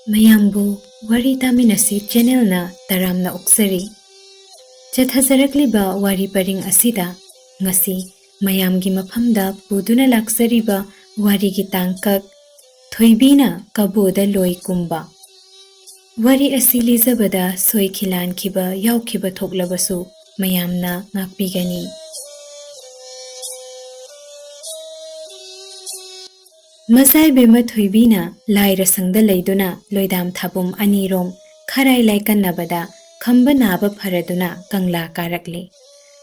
mayambu WariTaminasiChannel na taramna oksari. Chathazarakliba wari paring asida ngasi mayamgi maphamda puduna laksariba warigi tangkak Thoibina Kaboda loi Kumba. Wari asi lizabada soikhilan khiba yaukhiba thoklabasu mayamna ngakpigani. Masai bema Thoibina laira sangda leiduna loidam thabum anirom kharai laikan nabada khamba naba pharaduna kangla karakle.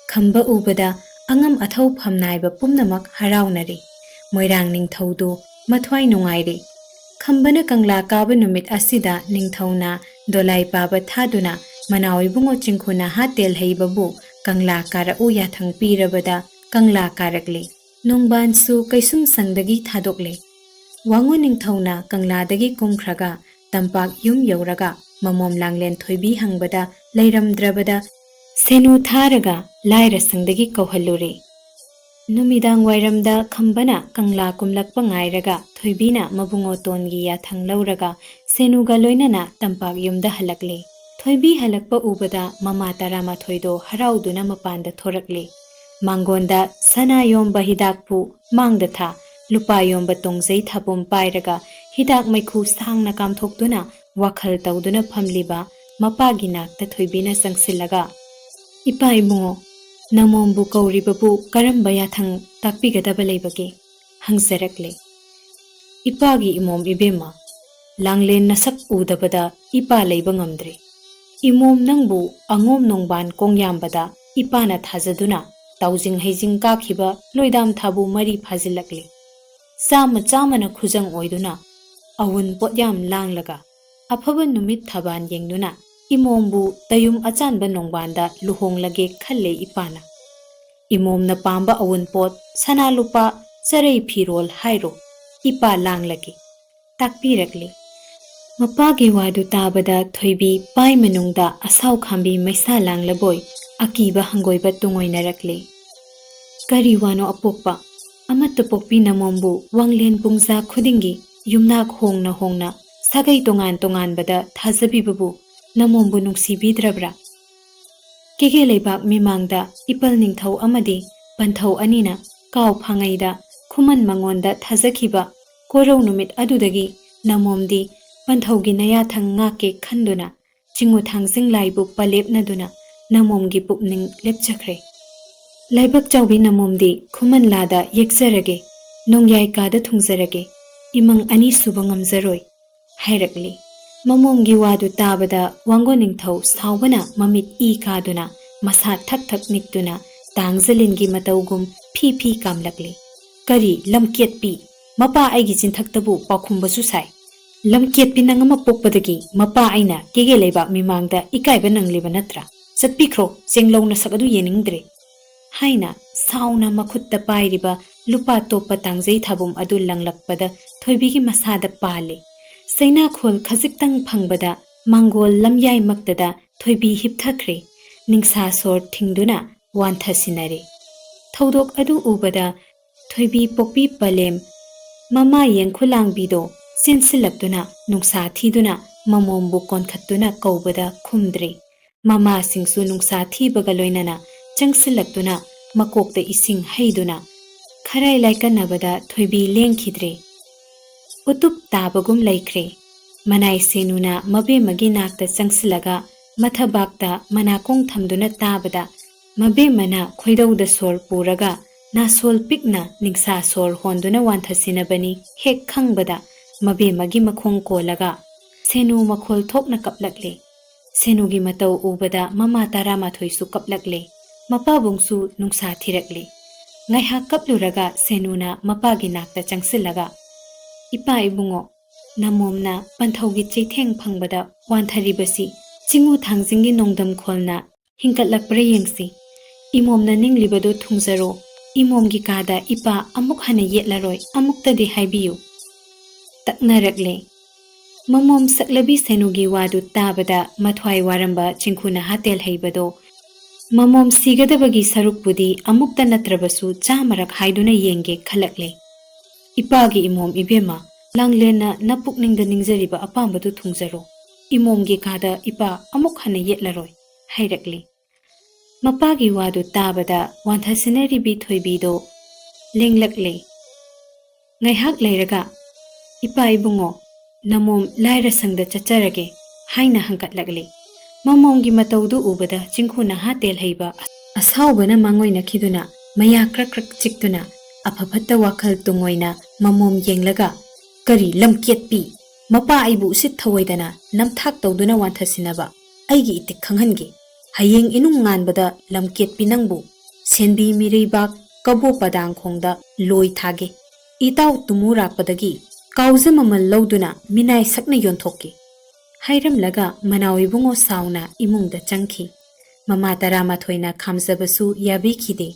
Khamba ubada angam athau phamnaiba pumnamak haraunare. Moirang ningthaudu mathwai nungaire. Khambana kangla kaba numit asida ningthauna dolai paba thaduna manawi bungo chingkhuna hatel heibabu kangla kara u yathang pirabada kangla karakle. Nongbansu kaisum sangdagi thadokle. Wango ningthauna kangladagi kumkhraga tampak yum yauraga mamom langlen thoibi hangbada leiramdrabada senu tharaga laira sangdagi kauhallure. Numidang wairamda khambana kangla kumlakpa ngairaga Thoibina mabungo tongi yathang lauraga senuga loinana tampak yumda halakle. Thoibi halakpa ubada mama tarama thoido harauduna mapanda thorakle. Mangonda sana yomba hidakpu mangda tha lupa yomba tongzai thabum pairaga hidak maikhu sangna kamthokduna wakhal tawduna phamliba mapagi nakta Thoibina sangsilaga ipa ibungo namombu kauribabu karamba yathang takpigadaba leibage hangsarakle. Ipagi imom ibema langlen nasak udabada ipa leiba ngamdre. Imom nangbu angom nongban kongyambada ipana thazaduna taujing heijing kakhiba loidam thabu mari phazilakle. Sama chamana khujang oiduna awun potyam langlaga aphaba numit thaban yengduna imombu tayum achanba nongbanda luhonglage khalle ipana. Imom na pamba awun pot sana lupa sarei phirol hairo ipa langlage takpirakle. Mapagi wadu tabada Thoibi pai manungda asau khambi maisa langlaboy akiba hangoiba tungoinarakle. Kari wano apokpa amatta pokpi namombu wanglen pungsa khudingi yumnak hongna sagai tongan bada thazabibabu namombu nungsibidrabra. Kege leibak mimangda ipal ningthau amadi panthau anina kaw phangaida khuman mangonda thazakhiba korau numit adudagi namomdi panthaugi naya thang ngake khanduna chingu thangjing laibu palepnaduna namomgi pupning lepchakre. Laibak chawbi namomdi khuman lada yekjarage nongyai kada thungjarage imang ani suba ngamjaroi hairakli. Mamomgi wadu tabada wango ningthau saubana mamit I kaduna masa thak nikduna tangzalingi mataugum phi kamlakle. Kari lamkiat pi mapa aigi chinthaktabu pakhumbasu sai. Lamkiat pi nangama pokpadagi mapa aina kege leibak mimangda ikaiba nangliba natra chatpikro chenglongna sakadu yeningdre haina sauna makhutta pairiba lupa topa tangjai thabum adu langlakpada Thoibigi masada pale. Saina khol khajiktang phangbada mangol lamyai maktada Thoibi hipthakre ningsa sor thingduna wanthasinare. Thodok adu ubada Thoibi pokpi palem mama yengkhulangbido sinsilakduna nungsa thiduna mamombu konkhattuna kaubada khumdre. Mama singsu nungsa thibaga loinana changsilakduna makokta ising haiduna kharai laikanabada Thoibi lengkhidre. Utup tabagum laikre. Manai senuna mabe magi nakta changsilaga mathabakta manakong thamduna tabada mabe mana khoidauda sor puraga nasol pikna ningsa sor honduna wanthasinabani hek khangbada mabe magi makhong kolaga senu makhol thokna kaplakle. Senugi matau ubada mama tarama thoisu kaplakle. Mapa bungsu nungsa thirakle. Ngaiha kapluraga senuna mapagi nakta changsilaga ipa ibungo namomna panthaugi cheitheng phangbada wantharibasi chingu thangjingi nongdam kholna hingkatlakpra yengsi. Imomna ninglibado thungzaro imomgi kada ipa amuk hana yetlaroi amuktadi haibiyu taknarakle. Mamom saklabi senugi wadu tabada mathwai waramba chingkhuna hatel haibado mamom sigadabagi sarukpudi amukta natrabasu chamarak haiduna yenge khalakle. Ipagi imom ibema ꯂꯥꯡꯂꯦꯟꯅ ꯅꯄꯨꯛꯅꯤꯡꯗ ꯅꯤꯡꯖꯔꯤꯕ ꯑꯄꯥꯝꯕꯗꯨ ꯊꯨꯡꯖꯔꯣ, ꯏꯃꯣꯝꯒꯤ ꯀꯥꯗ ꯏꯄꯥ ꯑꯃꯨꯛ ꯍꯟꯅ ꯌꯦꯠꯂꯔꯣꯏ ꯍꯥꯏꯔꯛꯂꯤ꯫ ꯃꯄꯥꯒꯤ ꯋꯥꯗꯨ ꯇꯥꯕꯗ ꯋꯥꯟꯊꯁꯤꯟꯅꯔꯤꯕꯤ ꯊꯣꯏꯕꯤꯗꯣ ꯂꯦꯡꯂꯛꯂꯦ꯫ ꯉꯥꯏꯍꯥꯛ ꯂꯩꯔꯒ ꯏꯄꯥ ꯏꯕꯨꯡꯉꯣ, ꯅꯃꯣꯝ ꯂꯥꯏꯔꯁꯪꯗ ꯆꯠꯆꯔꯒꯦ ꯍꯥꯏꯅ ꯍꯪꯀꯠꯂꯛꯂꯤ꯫ ꯃꯃꯣꯝꯒꯤ ꯃꯇꯧꯗꯨ ꯎꯕꯗ ꯆꯤꯡꯈꯨ ꯅꯍꯥ ꯇꯦꯜꯍꯩꯕ ꯑꯁꯥꯎꯕꯅ ꯃꯥꯡꯑꯣꯏꯅꯈꯤꯗꯨꯅ ꯃꯌꯥ ꯀ꯭ꯔꯛ ꯀ꯭ꯔꯛ ꯆꯤꯛꯇꯨꯅ ꯑꯐꯐꯠꯇ ꯋꯥꯈꯜ ꯇꯨꯡꯑꯣꯏꯅ ꯃꯃꯣꯝ ꯌꯦꯡꯂꯒ, ꯀꯔꯤ ꯂꯝꯀꯦꯠꯄꯤ, ꯃꯄꯥ ꯑꯩꯕꯨ ꯎꯁꯤꯠ ꯊꯑꯣꯏꯗꯅ ꯅꯝꯊꯥꯛ ꯇꯧꯗꯨꯅ ꯋꯥꯟꯊꯁꯤꯟꯅꯕ ꯑꯩꯒꯤ ꯏꯇꯤꯛ ꯈꯪꯍꯟꯒꯦ, ꯍꯌꯦꯡ ꯏꯅꯨꯡ ꯉꯥꯟꯕꯗ ꯂꯝꯀꯦꯠꯄꯤ ꯅꯪꯕꯨ ꯁꯦꯟꯕꯤ ꯃꯤꯔꯩꯕꯥꯛ ꯀꯕꯣ ꯄꯗꯥꯡꯈꯣꯡꯗ ꯂꯣꯏ ꯊꯥꯒꯦ, ꯏꯇꯥꯎ ꯇꯨꯃꯨꯔꯥꯛꯄꯗꯒꯤ ꯀꯥꯎꯖ ꯃꯃꯜ ꯂꯧꯗꯨꯅ ꯃꯤꯅꯥꯏ ꯁꯛꯅ ꯌꯣꯟꯊꯣꯛꯀꯦ ꯍꯥꯏꯔꯝꯂꯒ ꯃꯅꯥꯎ ꯏꯕꯨꯡꯉꯣ ꯁꯥꯎꯅ ꯏꯃꯨꯡꯗ ꯆꯪꯈꯤ꯫ ꯃꯃꯥ 12ꯅ ꯈꯥꯝꯖꯕꯁꯨ ꯌꯥꯕꯤꯈꯤꯗꯦ꯫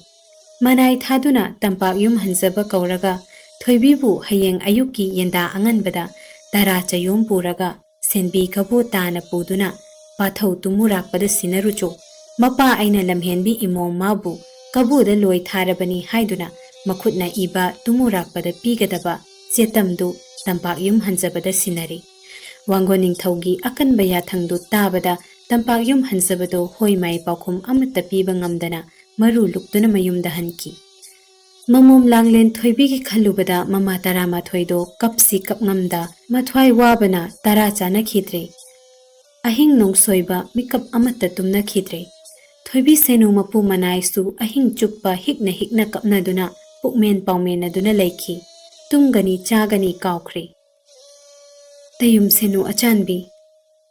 ꯃꯅꯥꯏ ꯊꯥꯗꯨꯅ ꯇꯝꯄꯥꯛ ꯌꯨꯝ ꯍꯟꯖꯕ ꯀꯧꯔꯒ ꯊꯣꯏꯕꯤꯕꯨ ꯍꯌꯦꯡ ꯑꯌꯨꯛꯀꯤ ꯌꯦꯟꯗꯥ ꯑꯉꯟꯕꯗ ꯇꯔꯥ ꯆꯌꯣꯝ ꯄꯨꯔꯒ ꯁꯦꯟꯕꯤ ꯀꯕꯣ ꯇꯥꯅ ꯄꯨꯗꯨꯅ ꯄꯥꯊꯧ ꯇꯨꯃꯨꯔꯥꯛꯄꯗ ꯁꯤꯟꯅꯔꯨꯆꯣ, ꯃꯄꯥ ꯑꯩꯅ ꯂꯝꯍꯦꯟꯕꯤ ꯏꯃꯣꯝ ꯃꯥꯕꯨ ꯀꯕꯣꯗ ꯂꯣꯏ ꯊꯥꯔꯕꯅꯤ ꯍꯥꯏꯗꯨꯅ ꯃꯈꯨꯠꯅ ꯏꯕ ꯇꯨꯃꯨꯔꯥꯛꯄꯗ ꯄꯤꯒꯗꯕ ꯆꯦꯇꯝꯗꯨ ꯇꯝꯄꯥꯛ ꯌꯨꯝ ꯍꯟꯖꯕꯗ ꯁꯤꯟꯅꯔꯤ꯫ ꯋꯥꯡꯒꯣꯟ ꯅꯤꯡꯊꯧꯒꯤ ꯑꯀꯟꯕ ꯌꯥꯊꯪꯗꯨ ꯇꯥꯕꯗ ꯇꯝꯄꯥꯛ ꯌꯨꯝ ꯍꯟꯖꯕꯗꯣ ꯍꯣꯏ ꯃꯥꯏ ꯄꯥꯎꯈꯨꯝ ꯑꯃꯠꯇ ꯄꯤꯕ ꯉꯝꯗꯅ ꯃꯔꯨ ꯂꯨꯛꯇꯨꯅ ꯃꯌꯨꯝꯗ ꯍꯟꯈꯤ꯫ ꯃꯃꯣꯝ ꯂꯥꯡꯂꯦꯟ ꯊꯣꯏꯕꯤꯒꯤ ꯈꯜꯂꯨꯕꯗ ꯃꯃꯥ 12ꯗꯣ ꯀꯞꯁꯤ ꯀꯞꯉꯝꯗ ꯃꯊ꯭ꯋꯥꯏ ꯋꯥꯕꯅ ꯇꯔꯥ ꯆꯥꯅꯈꯤꯗ꯭ꯔꯦ꯫ ꯑꯍꯤꯡ ꯅꯣꯡꯁꯣꯏꯕ ꯃꯤꯀꯞ ꯑꯃꯠꯇ ꯇꯨꯝꯅꯈꯤꯗ꯭ꯔꯦ꯫ ꯊꯣꯏꯕꯤ ꯁꯦꯅꯨ ꯃꯄꯨ ꯃꯅꯥꯏꯁꯨ ꯑꯍꯤꯡ ꯆꯨꯞꯄ ꯍꯤꯛꯅ ꯍꯤꯛꯅ ꯀꯞꯅꯗꯨꯅ ꯄꯨꯛꯃꯦꯟ ꯄꯥꯎꯃꯦꯟꯅꯗꯨꯅ ꯂꯩꯈꯤ꯫ ꯇꯨꯝꯒꯅꯤ ꯆꯥꯒꯅꯤ ꯀꯥꯎꯈ꯭ꯔꯦ꯫ ꯇꯌꯨꯝ ꯁꯦꯅꯨ ꯑꯆꯥꯟꯕꯤ,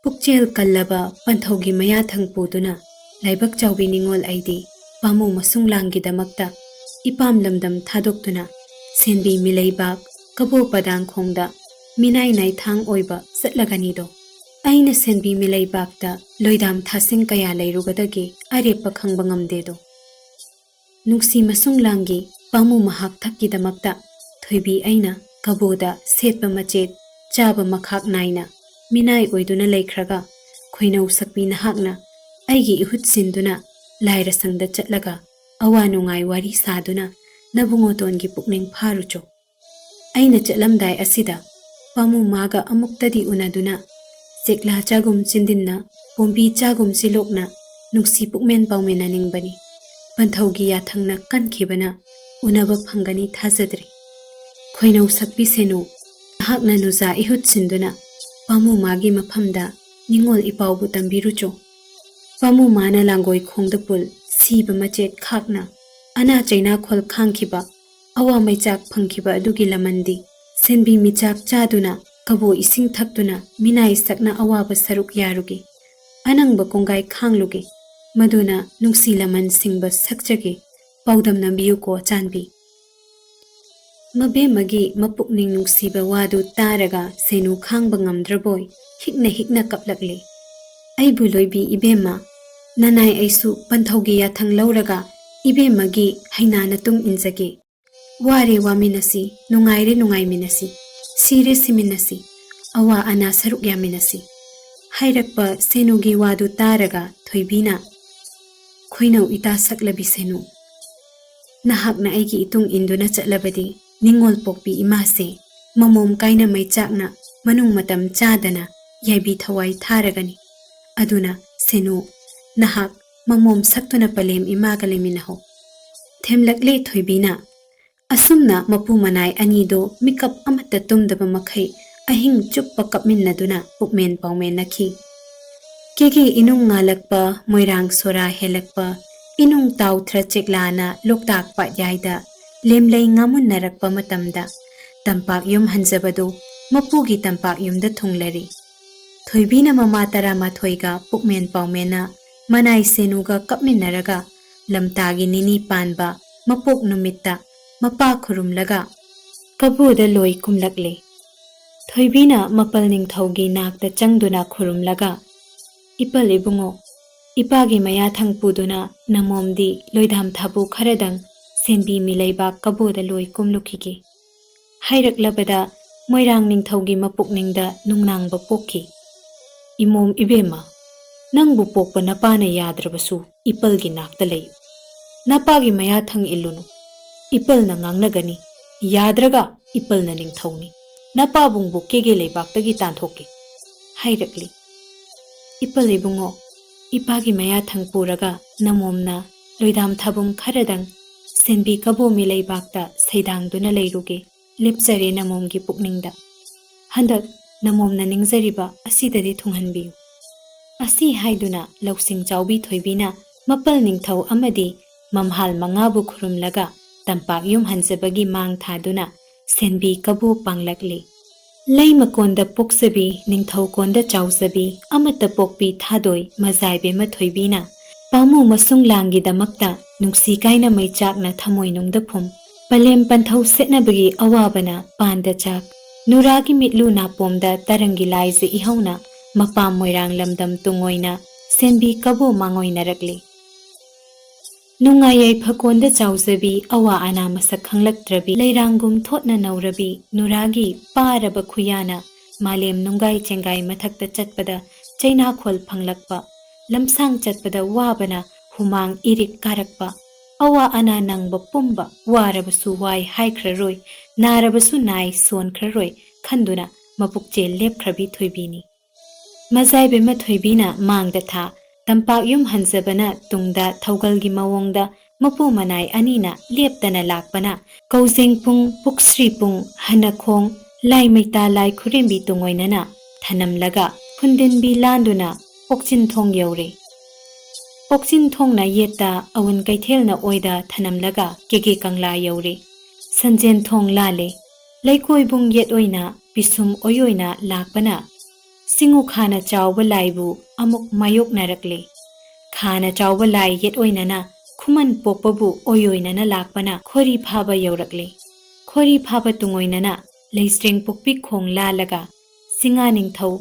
ꯄꯨꯛꯆꯦꯜ ꯀꯜꯂꯕ ꯄꯟꯊꯧꯒꯤ ꯃꯌꯥꯊꯪ ꯄꯨꯗꯨꯅ ꯂꯥꯏꯕꯛ ꯆꯥꯎꯕꯤ ꯅꯤꯡꯉꯣꯜ ꯑꯩꯗꯤ ꯄꯥꯃꯨ ꯃꯁꯨꯡꯂꯥꯡꯒꯤꯗꯃꯛꯇ ꯏꯄꯥꯝ ꯂꯝꯗꯝ ꯊꯥꯗꯣꯛꯇꯨꯅ ꯁꯦꯟꯕꯤ ꯃꯤꯂꯩꯕꯥꯛ ꯀꯕꯣ ꯄꯗꯥꯡꯈꯣꯡꯗ ꯃꯤꯅꯥꯏ ꯅꯥꯏꯊꯥꯡ ꯑꯣꯏꯕ ꯆꯠꯂꯒꯅꯤꯗꯣ꯫ ꯑꯩꯅ ꯁꯦꯟꯕꯤ ꯃꯤꯂꯩꯕꯥꯛꯇ ꯂꯣꯏꯗꯥꯝ ꯊꯥꯁꯤꯡ ꯀꯌꯥ ꯂꯩꯔꯨꯒꯗꯒꯦ ꯑꯔꯦꯞꯄ ꯈꯪꯕ ꯉꯝꯗꯦꯗꯣ꯫ ꯅꯨꯡꯁꯤ ꯃꯁꯨꯡꯂꯥꯡꯒꯤ ꯄꯥꯃꯨ ꯃꯍꯥꯛ ꯊꯛꯀꯤꯗꯃꯛꯇ ꯊꯣꯏꯕꯤ ꯑꯩꯅ ꯀꯕꯣꯗ ꯁꯦꯠꯄ ꯃꯆꯦꯠ ꯆꯥꯕ ꯃꯈꯥꯛ ꯅꯥꯏꯅ ꯃꯤꯅꯥꯏ ꯑꯣꯏꯗꯨꯅ ꯂꯩꯈ꯭ꯔꯒ ꯈꯣꯏꯅꯧ ꯁꯛꯄꯤ ꯅꯍꯥꯛꯅ ꯑꯩꯒꯤ ꯏꯍꯨꯠ ꯁꯤꯟꯗꯨꯅ ꯂꯥꯏꯔꯁꯪꯗ ꯆꯠꯂꯒ ꯑꯋꯥ ꯅꯨꯡꯉꯥꯏ ꯋꯥꯔꯤ ꯁꯥꯗꯨꯅ ꯅꯕꯨꯡꯉꯣꯇꯣꯟꯒꯤ ꯄꯨꯛꯅꯤꯡ ꯐꯥꯔꯨꯆꯣ꯫ ꯑꯩꯅ ꯆꯠꯂꯝꯗꯥꯏ ꯑꯁꯤꯗ ꯄꯥꯃꯨ ꯃꯥꯒ ꯑꯃꯨꯛꯇꯗꯤ ꯎꯅꯗꯨꯅ ꯆꯦꯛꯂꯥ ꯆꯥꯒꯨꯝ ꯆꯤꯟꯗꯤꯟꯅ ꯄꯣꯝꯕꯤ ꯆꯥꯒꯨꯝ ꯆꯤꯂꯣꯛꯅ ꯅꯨꯡꯁꯤ ꯄꯨꯛꯃꯦꯟ ꯄꯥꯎꯃꯦꯟꯅꯅꯤꯡꯕꯅꯤ꯫ ꯄꯟꯊꯧꯒꯤ ꯌꯥꯊꯪꯅ ꯀꯟꯈꯤꯕꯅ ꯎꯅꯕ ꯐꯪꯒꯅꯤ ꯊꯥꯖꯗ꯭ꯔꯤ꯫ ꯈꯣꯏꯅꯧ ꯁꯛꯄꯤ ꯁꯦꯅꯨ, ꯅꯍꯥꯛꯅ ꯅꯨꯖꯥ ꯏꯍꯨꯠ ꯁꯤꯟꯗꯨꯅ ꯄꯥꯃꯨ ꯃꯥꯒꯤ ꯃꯐꯝꯗ ꯅꯤꯡꯉꯣꯜ ꯏꯄꯥꯎꯕꯨ ꯇꯝꯕꯤꯔꯨꯆꯣ꯫ ꯄꯥꯃꯨ ꯃꯥꯅ ꯂꯥꯡꯒꯣꯏ ꯈꯣꯡꯗ ꯄꯨꯜ ꯁꯤꯕ ꯃꯆꯦꯠ ꯈꯥꯛꯅ ꯑꯅꯥ ꯆꯩꯅꯥꯈꯣꯜ ꯈꯥꯡꯈꯤꯕ ꯑꯋꯥ ꯃꯩꯆꯥꯛ ꯐꯪꯈꯤꯕ ꯑꯗꯨꯒꯤ ꯂꯃꯟꯗꯤ ꯁꯦꯟꯕꯤ ꯃꯤꯆꯥꯛ ꯆꯥꯗꯨꯅ ꯀꯕꯣ ꯏꯁꯤꯡ ꯊꯛꯇꯨꯅ ꯃꯤꯅꯥꯏ ꯁꯛꯅ ꯑꯋꯥꯕ ꯁꯔꯨꯛ ꯌꯥꯔꯨꯒꯦ, ꯑꯅꯪꯕ ꯀꯣꯡꯒꯥꯏ ꯈꯥꯡꯂꯨꯒꯦ, ꯃꯗꯨꯅ ꯅꯨꯡꯁꯤ ꯂꯃꯟ ꯁꯤꯡꯕ ꯁꯛꯆꯒꯦ, ꯄꯥꯎꯗꯝꯅꯕꯤꯌꯨꯀꯣ ꯆꯥꯟꯕꯤ꯫ ꯃꯕꯦꯝꯃꯒꯤ ꯃꯄꯨꯛꯅꯤꯡ ꯅꯨꯡꯁꯤꯕ ꯋꯥꯗꯨ ꯇꯥꯔꯒ ꯁꯦꯅꯨ ꯈꯥꯡꯕ ꯉꯝꯗ꯭ꯔꯕꯣꯏ ꯍꯤꯛꯅ ꯍꯤꯛꯅ ꯀꯞꯂꯛꯂꯦ꯫ ꯑꯩꯕꯨ ꯂꯣꯏꯕꯤ ꯏꯕꯦꯝꯃ, ꯅꯅꯥꯏ ꯑꯩꯁꯨ ꯄꯟꯊꯧꯒꯤ ꯌꯥꯊꯪ ꯂꯧꯔꯒ ꯏꯕꯦꯝꯃꯒꯤ ꯍꯩꯅꯥꯅ ꯇꯨꯡ ꯏꯟꯖꯒꯦ꯫ ꯋꯥꯔꯦ ꯋꯥꯃꯤꯟꯅꯁꯤ, ꯅꯨꯡꯉꯥꯏꯔꯦ ꯅꯨꯡꯉꯥꯏꯃꯤꯟꯅꯁꯤ, ꯁꯤꯔꯦ ꯁꯤꯃꯤꯟꯅꯁꯤ, ꯑꯋꯥ ꯑꯅꯥ ꯁꯔꯨꯛ ꯌꯥꯃꯤꯟꯅꯁꯤ ꯍꯥꯏꯔꯛꯄ ꯁꯦꯅꯨꯒꯤ ꯋꯥꯗꯨ ꯇꯥꯔꯒ ꯊꯣꯏꯕꯤꯅ, ꯈꯣꯏꯅꯧ ꯏꯇꯥ ꯁꯛꯂꯕꯤ ꯁꯦꯅꯨ, ꯅꯍꯥꯛꯅ ꯑꯩꯒꯤ ꯏꯇꯨꯡ ꯏꯟꯗꯨꯅ ꯆꯠꯂꯕꯗꯤ ꯅꯤꯡꯉꯣꯜ ꯄꯣꯛꯄꯤ ꯏꯃꯥꯁꯦ ꯃꯃꯣꯝ ꯀꯥꯏꯅ ꯃꯩꯆꯥꯛꯅ ꯃꯅꯨꯡ ꯃꯇꯝ ꯆꯥꯗꯅ ꯌꯥꯏꯕꯤ ꯊꯋꯥꯏ ꯊꯥꯔꯒꯅꯤ꯫ ꯑꯗꯨꯅ ꯁꯦꯅꯨ, ꯅꯍꯥꯛ ꯃꯃꯣꯝ ꯁꯛꯇꯨꯅ ꯄꯂꯦꯝ ꯏꯃꯥꯒ ꯂꯩꯃꯤꯟꯅꯍꯧ꯫ ꯊꯦꯝꯂꯛꯂꯦ ꯊꯣꯏꯕꯤꯅ꯫ ꯑꯁꯨꯝꯅ ꯃꯄꯨ ꯃꯅꯥꯏ ꯑꯅꯤꯗꯣ ꯃꯤꯀꯞ ꯑꯃꯠꯇ ꯇꯨꯝꯗꯕ ꯃꯈꯩ ꯑꯍꯤꯡ ꯆꯨꯞꯄ ꯀꯞꯃꯤꯟꯅꯗꯨꯅ ꯄꯨꯛꯃꯦꯟ ꯄꯥꯎꯃꯦꯟꯅꯈꯤ꯫ ꯀꯦꯒꯦ ꯏꯅꯨꯡ ꯉꯥꯜꯂꯛꯄ ꯃꯣꯏꯔꯥꯡ ꯁꯣꯔꯥ ꯍꯦꯜꯂꯛꯄ ꯏꯅꯨꯡ ꯇꯥꯎꯊ꯭ꯔ ꯆꯦꯛꯂꯥꯅ ꯂꯣꯛꯇꯥꯛ ꯄꯥꯠꯌꯥꯏꯗ ꯂꯦꯝꯂꯩ ꯉꯥꯃꯨꯟꯅꯔꯛꯄ ꯃꯇꯝꯗ ꯇꯝꯄꯥꯛ ꯌꯨꯝ ꯍꯟꯖꯕꯗꯨ ꯃꯄꯨꯒꯤ ꯇꯝꯄꯥꯛ ꯌꯨꯝꯗ ꯊꯨꯡꯂꯔꯤ꯫ ꯊꯣꯏꯕꯤꯅ ꯃꯃꯥ 12ꯒ ꯄꯨꯛꯃꯦꯟ ꯄꯥꯎꯃꯦꯟꯅ ꯃꯅꯥꯏ ꯁꯦꯅꯨꯒ ꯀꯞꯃꯤꯟꯅꯔꯒ ꯂꯝꯇꯥꯒꯤ ꯅꯤꯅꯤ ꯄꯥꯟꯕ ꯃꯄꯣꯛ ꯅꯨꯃꯤꯠꯇ ꯃꯄꯥ ꯈꯨꯔꯨꯝꯂꯒ ꯀꯕꯣꯗ ꯂꯣꯏ ꯀꯨꯝꯂꯛꯂꯦ꯫ ꯊꯣꯏꯕꯤꯅ ꯃꯄꯜ ꯅꯤꯡꯊꯧꯒꯤ ꯅꯥꯛꯇ ꯆꯪꯗꯨꯅ ꯈꯨꯔꯨꯝꯂꯒ, ꯏꯄꯜ ꯏꯕꯨꯡꯉꯣ, ꯏꯄꯥꯒꯤ ꯃꯌꯥꯊꯪ ꯄꯨꯗꯨꯅ ꯅꯃꯣꯝꯗꯤ ꯂꯣꯏꯗꯥꯝ ꯊꯥꯕꯨ ꯈꯔꯗꯪ ꯁꯦꯟꯕꯤ ꯃꯤꯂꯩꯕꯥꯛ ꯀꯕꯣꯗ ꯂꯣꯏ ꯀꯨꯝꯂꯨꯈꯤꯒꯦ ꯍꯥꯏꯔꯛꯂꯕꯗ ꯃꯣꯏꯔꯥꯡ ꯅꯤꯡꯊꯧꯒꯤ ꯃꯄꯨꯛꯅꯤꯡꯗ ꯅꯨꯡꯅꯥꯡꯕ ꯄꯣꯛꯈꯤ꯫ ꯏꯃꯣꯝ ꯏꯕꯦꯝꯃ, ꯅꯪꯕꯨ ꯄꯣꯛꯄ ꯅꯄꯥꯅ ꯌꯥꯗ꯭ꯔꯕꯁꯨ ꯏꯄꯜꯒꯤ ꯅꯥꯛꯇ ꯂꯩꯌꯨ꯫ ꯅꯄꯥꯒꯤ ꯃꯌꯥꯊꯪ ꯏꯜꯂꯨꯅꯨ, ꯏꯄꯜꯅ ꯉꯥꯡꯅꯒꯅꯤ, ꯌꯥꯗ꯭ꯔꯒ ꯏꯄꯜꯅ ꯅꯤꯡꯊꯧꯅꯤ꯫ Napabungbu kege leibak-tagi tanthokke hairакli. Ipal ibungo ipagi maya thangpuraga namomna loidam thabum kharadang senbi kabomi leibak-ta seidangduna leiruge lepsare namomgi pukningda. Handak namomna ningzariba asidadi thunghanbiyu. Asi haiduna lausing chawbi Thoibina mapal ningthau amadi mamhal mangabu khurumlaga tampak yum hanjabagi mang thaduna senbi kabo panglakli. Lay makonda poksabi ningthau konda chawsabi amata pokpi thadoi mazaibe ma Thoibina pamu masung langi damakta nungsi kaina maichakna thamoi nungda phum palem panthau setnabagi awabana panda chak nuragi mitlu napomda tarangi laize ihauna mapam moirang lamdam tungoina senbi kabo mangoinarakli. Nungaiyai phakonda chawzabi awa ana masak khanglaktrabi leirangum thotna naurabi nuragi paraba khuyana malem nungai chengai mathakta chatpada chaina khol phanglakpa lamsang chatpada wabana humang irik karakpa awa ana nangba pumba warabasu wai haikraroi narabasu nai sonkraroi khanduna mapukche lepkhrabi Thoibini. Mazaibe ma Thoibina mangda tha tampak yum hanjabana tungda thaugalgi mawongda mapu manai anina leptana lakpana kaujeng pung puksri pung hanakhong lai maita lai khurembi tungoinana thanamlaga phundinbi landuna pokchin thong yaure. Pokchin thong na yeta awun kaithelna oida thanamlaga kege kangla yaure. Sanjen thong lale laikoi bung yet oina pisum oyoina lakpana Singhu khana chawba laibu amuk mayok narakle. Khana chawba lai yet oinana khuman pokpabu oyoinana lakpana khori phaba yaurakle. Khori phaba tungoinana leistreng pokpi khong lalaga singa ningthau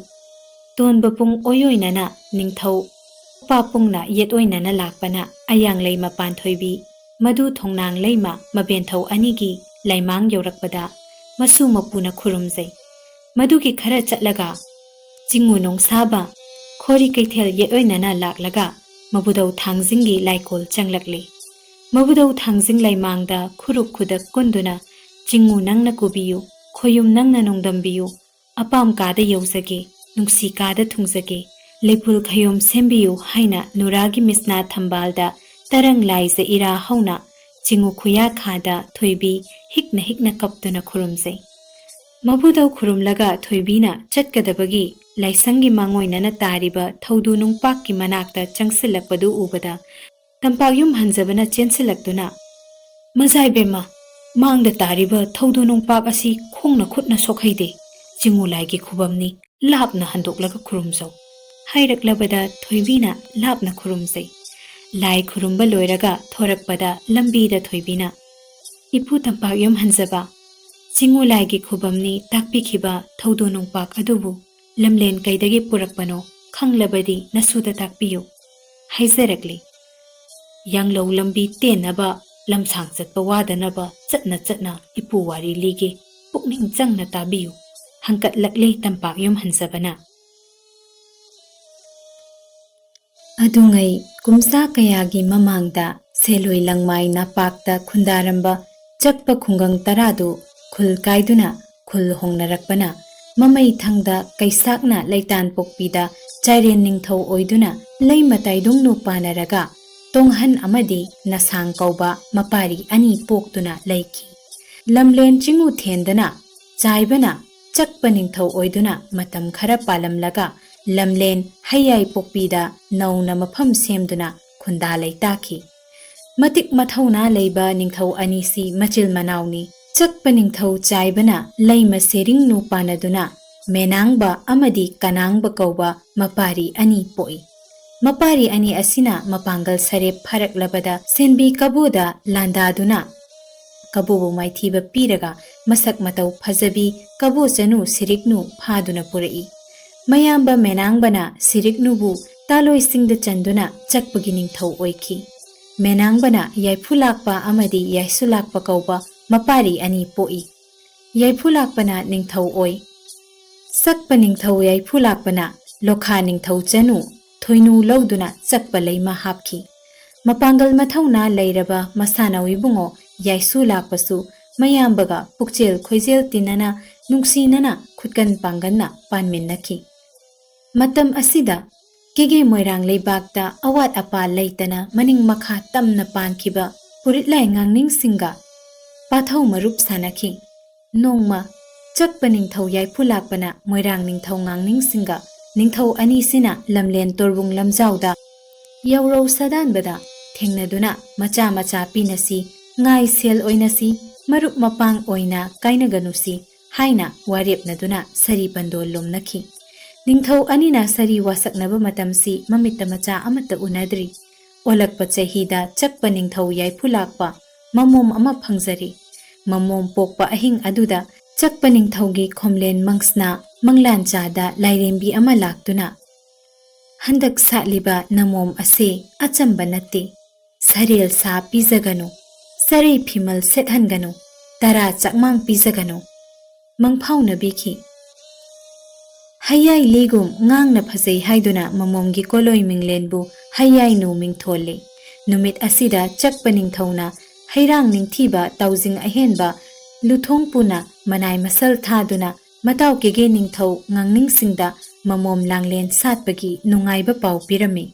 tonba pung oyoinana ningthau papungna yet oinana lakpana ayang leima pan Thoibi madu thongnang leima mabenthau anigi laimang yaurakpada masu mapuna khurumjai. Madugi khara chatlaga Jingu nong saba khori kaithel yet oinana laklaga mabudau thangjingi laikol changlakle. Mabudau thangjing laimangda khuruk khudak kunduna jingu nangna kubiyu khoyum nangna nongdambiyu apam kada yauzage nungsi kada thungjage lepul khayom sembiyu haina nuragi misna thambalda tarang laize ira hauna jingu khuya khada Thoibi hikna kaptuna khurumjai. Mabudau khurumlaga Thoibina chatkadabagi laisangi mangoinana tariba thaudu nungpakki manakta changsilakpadu ubada tampagyum hanjabana chensilaktuna mazaibema mangda tariba thaudu nungpak asi khongna khutna sokhaide jingulaigi khubamni lapna handoklaga khurumjau hairaklabada Thoibina lapna khurumjai. Lai khurumba loiraga thorakpada lambida Thoibina ipu tampagyum hanjaba jingulaigi khubamni takpikhiba thaudu nungpak adubu lamlen kaidagi purakpano khanglabadi nasuda takpiyo haizarakli. Yanglo lambi tenaba lamsang chatpa wadanaba chatna ipu wari lige pukning changna tabiyu hangkat lakle tampak yum hanjabana. Adungai kumsa kayagi mamangda seloi langmai napakta khundaramba chakpa khungang taradu khul kaiduna khul hongnarakpana mamai thangda kaisakna laitan pokpida chairen ningthau oiduna lei mataidung nu panaraga tonghan amadi nasang kauba mapari ani poktuna laiki. Lamlen chingu thendana chaibana chakpa ningthau oiduna matam khara palamlaga lamlen hayai pokpida nauna mafam semduna khunda laitaki. Matik mathauna leiba ningthau anisi machil manawni chakpa ningthau chaibana leima sering nu panaduna menangba amadi kanangba kauba mapari ani poi. Mapari ani asina mapangal sarep pharaklabada senbi Kaboda landaduna kabobu maithiba piraga masak matau phajabi kabo chanu siriknu phaduna purai. Mayamba menangbana siriknubu taloi singda chanduna chakpagi ningthau oiki. Menangbana yaifulakpa amadi yaisulakpa kauba mapari ani poi. Yaifulakpana ningthau oi. Sakpa ningthau yaifulakpana lokha ningthau chanu thoinu lauduna chakpa leima hapki. Mapangal mathauna leiraba masanawi bungo yaisu lakpasu mayambaga pukchel khoijel tinana ꯅꯨꯡꯁꯤꯅꯅ ꯈꯨꯠꯀꯟ ꯄꯥꯡꯒꯟꯅ ꯄꯥꯟꯃꯤꯟꯅꯈꯤ꯫ ꯃꯇꯝ ꯑꯁꯤꯗ ꯀꯦꯒꯦ ꯃꯣꯏꯔꯥꯡ ꯂꯩꯕꯥꯛꯇ ꯑꯋꯥꯠ ꯑꯄꯥ ꯂꯩꯇꯅ ꯃꯅꯤꯡ ꯃꯈꯥ ꯇꯝꯅ ꯄꯥꯟꯈꯤꯕ ꯄꯨꯔꯤꯠꯂꯥꯏ ꯉꯥꯡꯅꯤꯡꯁꯤꯡꯒ ꯄꯥꯊꯧ ꯃꯔꯨꯞ ꯁꯥꯅꯈꯤ꯫ ꯅꯣꯡꯃ ꯆꯛꯄ ꯅꯤꯡꯊꯧ ꯌꯥꯏꯐꯨꯂꯥꯛꯄꯅ ꯃꯣꯏꯔꯥꯡ ꯅꯤꯡꯊꯧ ꯉꯥꯡꯅꯤꯡꯁꯤꯡꯒ ꯅꯤꯡꯊꯧ ꯑꯅꯤꯁꯤꯅ ꯂꯝꯂꯦꯟ ꯇꯣꯔꯕꯨꯡ ꯂꯝꯖꯥꯎꯗ ꯌꯧꯔꯧ ꯁꯥꯗꯥꯟꯕꯗ ꯊꯦꯡꯅꯗꯨꯅ ꯃꯆꯥ ꯃꯆꯥ ꯄꯤꯅꯁꯤ, ꯉꯥꯏ ꯁꯦꯜ ꯑꯣꯏꯅꯁꯤ, ꯃꯔꯨꯞ ꯃꯄꯥꯡ ꯑꯣꯏꯅ ꯀꯥꯏꯅꯒꯅꯨꯁꯤ ꯍꯥꯏꯅ ꯋꯥꯔꯦꯞꯅꯗꯨꯅ ꯁꯔꯤ ꯄꯟꯗꯣꯜ ꯂꯨꯝꯅꯈꯤ꯫ ꯅꯤꯡꯊꯧ ꯑꯅꯤꯅ ꯁꯔꯤ ꯋꯥꯁꯛꯅꯕ ꯃꯇꯝꯁꯤ ꯃꯃꯤꯠꯇ ꯃꯆꯥ ꯑꯃꯠꯇ ꯎꯅꯗ꯭ꯔꯤ꯫ ꯑꯣꯜꯂꯛꯄ ꯆꯍꯤꯗ ꯆꯛꯄ ꯅꯤꯡꯊꯧ ꯌꯥꯏꯐꯨꯂꯥꯛꯄ ꯃꯃꯣꯝ ꯑꯃ ꯐꯪꯖꯔꯤ꯫ ꯃꯃꯣꯝ ꯄꯣꯛꯄ ꯑꯍꯤꯡ ꯑꯗꯨꯗ ꯆꯛꯄ ꯅꯤꯡꯊꯧꯒꯤ ꯈꯣꯝꯂꯦꯟ ꯃꯪꯁꯅꯥ ꯃꯪꯂꯥꯟꯆꯥꯗ ꯂꯥꯏꯔꯦꯝꯕꯤ ꯑꯃ ꯂꯥꯛꯇꯨꯅ ꯍꯟꯗꯛ ꯁꯥꯠꯂꯤꯕ ꯅꯃꯣꯝ ꯑꯁꯦ ꯑꯆꯝꯕ ꯅꯠꯇꯦ, ꯁꯔꯦꯜ ꯁꯥ ꯄꯤꯖꯒꯅꯨ, ꯁꯔꯩ ꯐꯤꯃꯜ ꯁꯦꯠꯍꯟꯒꯅꯨ, ꯇꯔꯥ ꯆꯥꯛꯃꯥꯡ ꯄꯤꯖꯒꯅꯨ ꯃꯪꯐꯥꯎꯅꯕꯤꯈꯤ꯫ ꯍꯩꯌꯥꯏ ꯂꯤꯒꯨꯝ ꯉꯥꯡꯅ ꯐꯖꯩ ꯍꯥꯏꯗꯨꯅ ꯃꯃꯣꯝꯒꯤ ꯀꯣꯂꯣꯏ ꯃꯤꯡꯂꯦꯟꯕꯨ ꯍꯩꯌꯥꯏꯅꯨ ꯃꯤꯡꯊꯣꯜꯂꯦ꯫ ꯅꯨꯃꯤꯠ ꯑꯁꯤꯗ ꯆꯛꯄ ꯅꯤꯡꯊꯧꯅ ꯍꯩꯔꯥꯡ ꯅꯤꯡꯊꯤꯕ ꯇꯥꯎꯖꯤꯡ ꯑꯍꯦꯟꯕ ꯂꯨꯊꯣꯡꯄꯨꯅ ꯃꯅꯥꯏ ꯃꯁꯜ ꯊꯥꯗꯨꯅ ꯃꯇꯥꯎ ꯀꯦꯒꯦ ꯅꯤꯡꯊꯧ ꯉꯥꯡꯅꯤꯡꯁꯤꯡꯗ ꯃꯃꯣꯝ ꯂꯥꯡꯂꯦꯟ ꯁꯥꯠꯄꯒꯤ ꯅꯨꯡꯉꯥꯏꯕ ꯄꯥꯎ ꯄꯤꯔꯝꯃꯤ꯫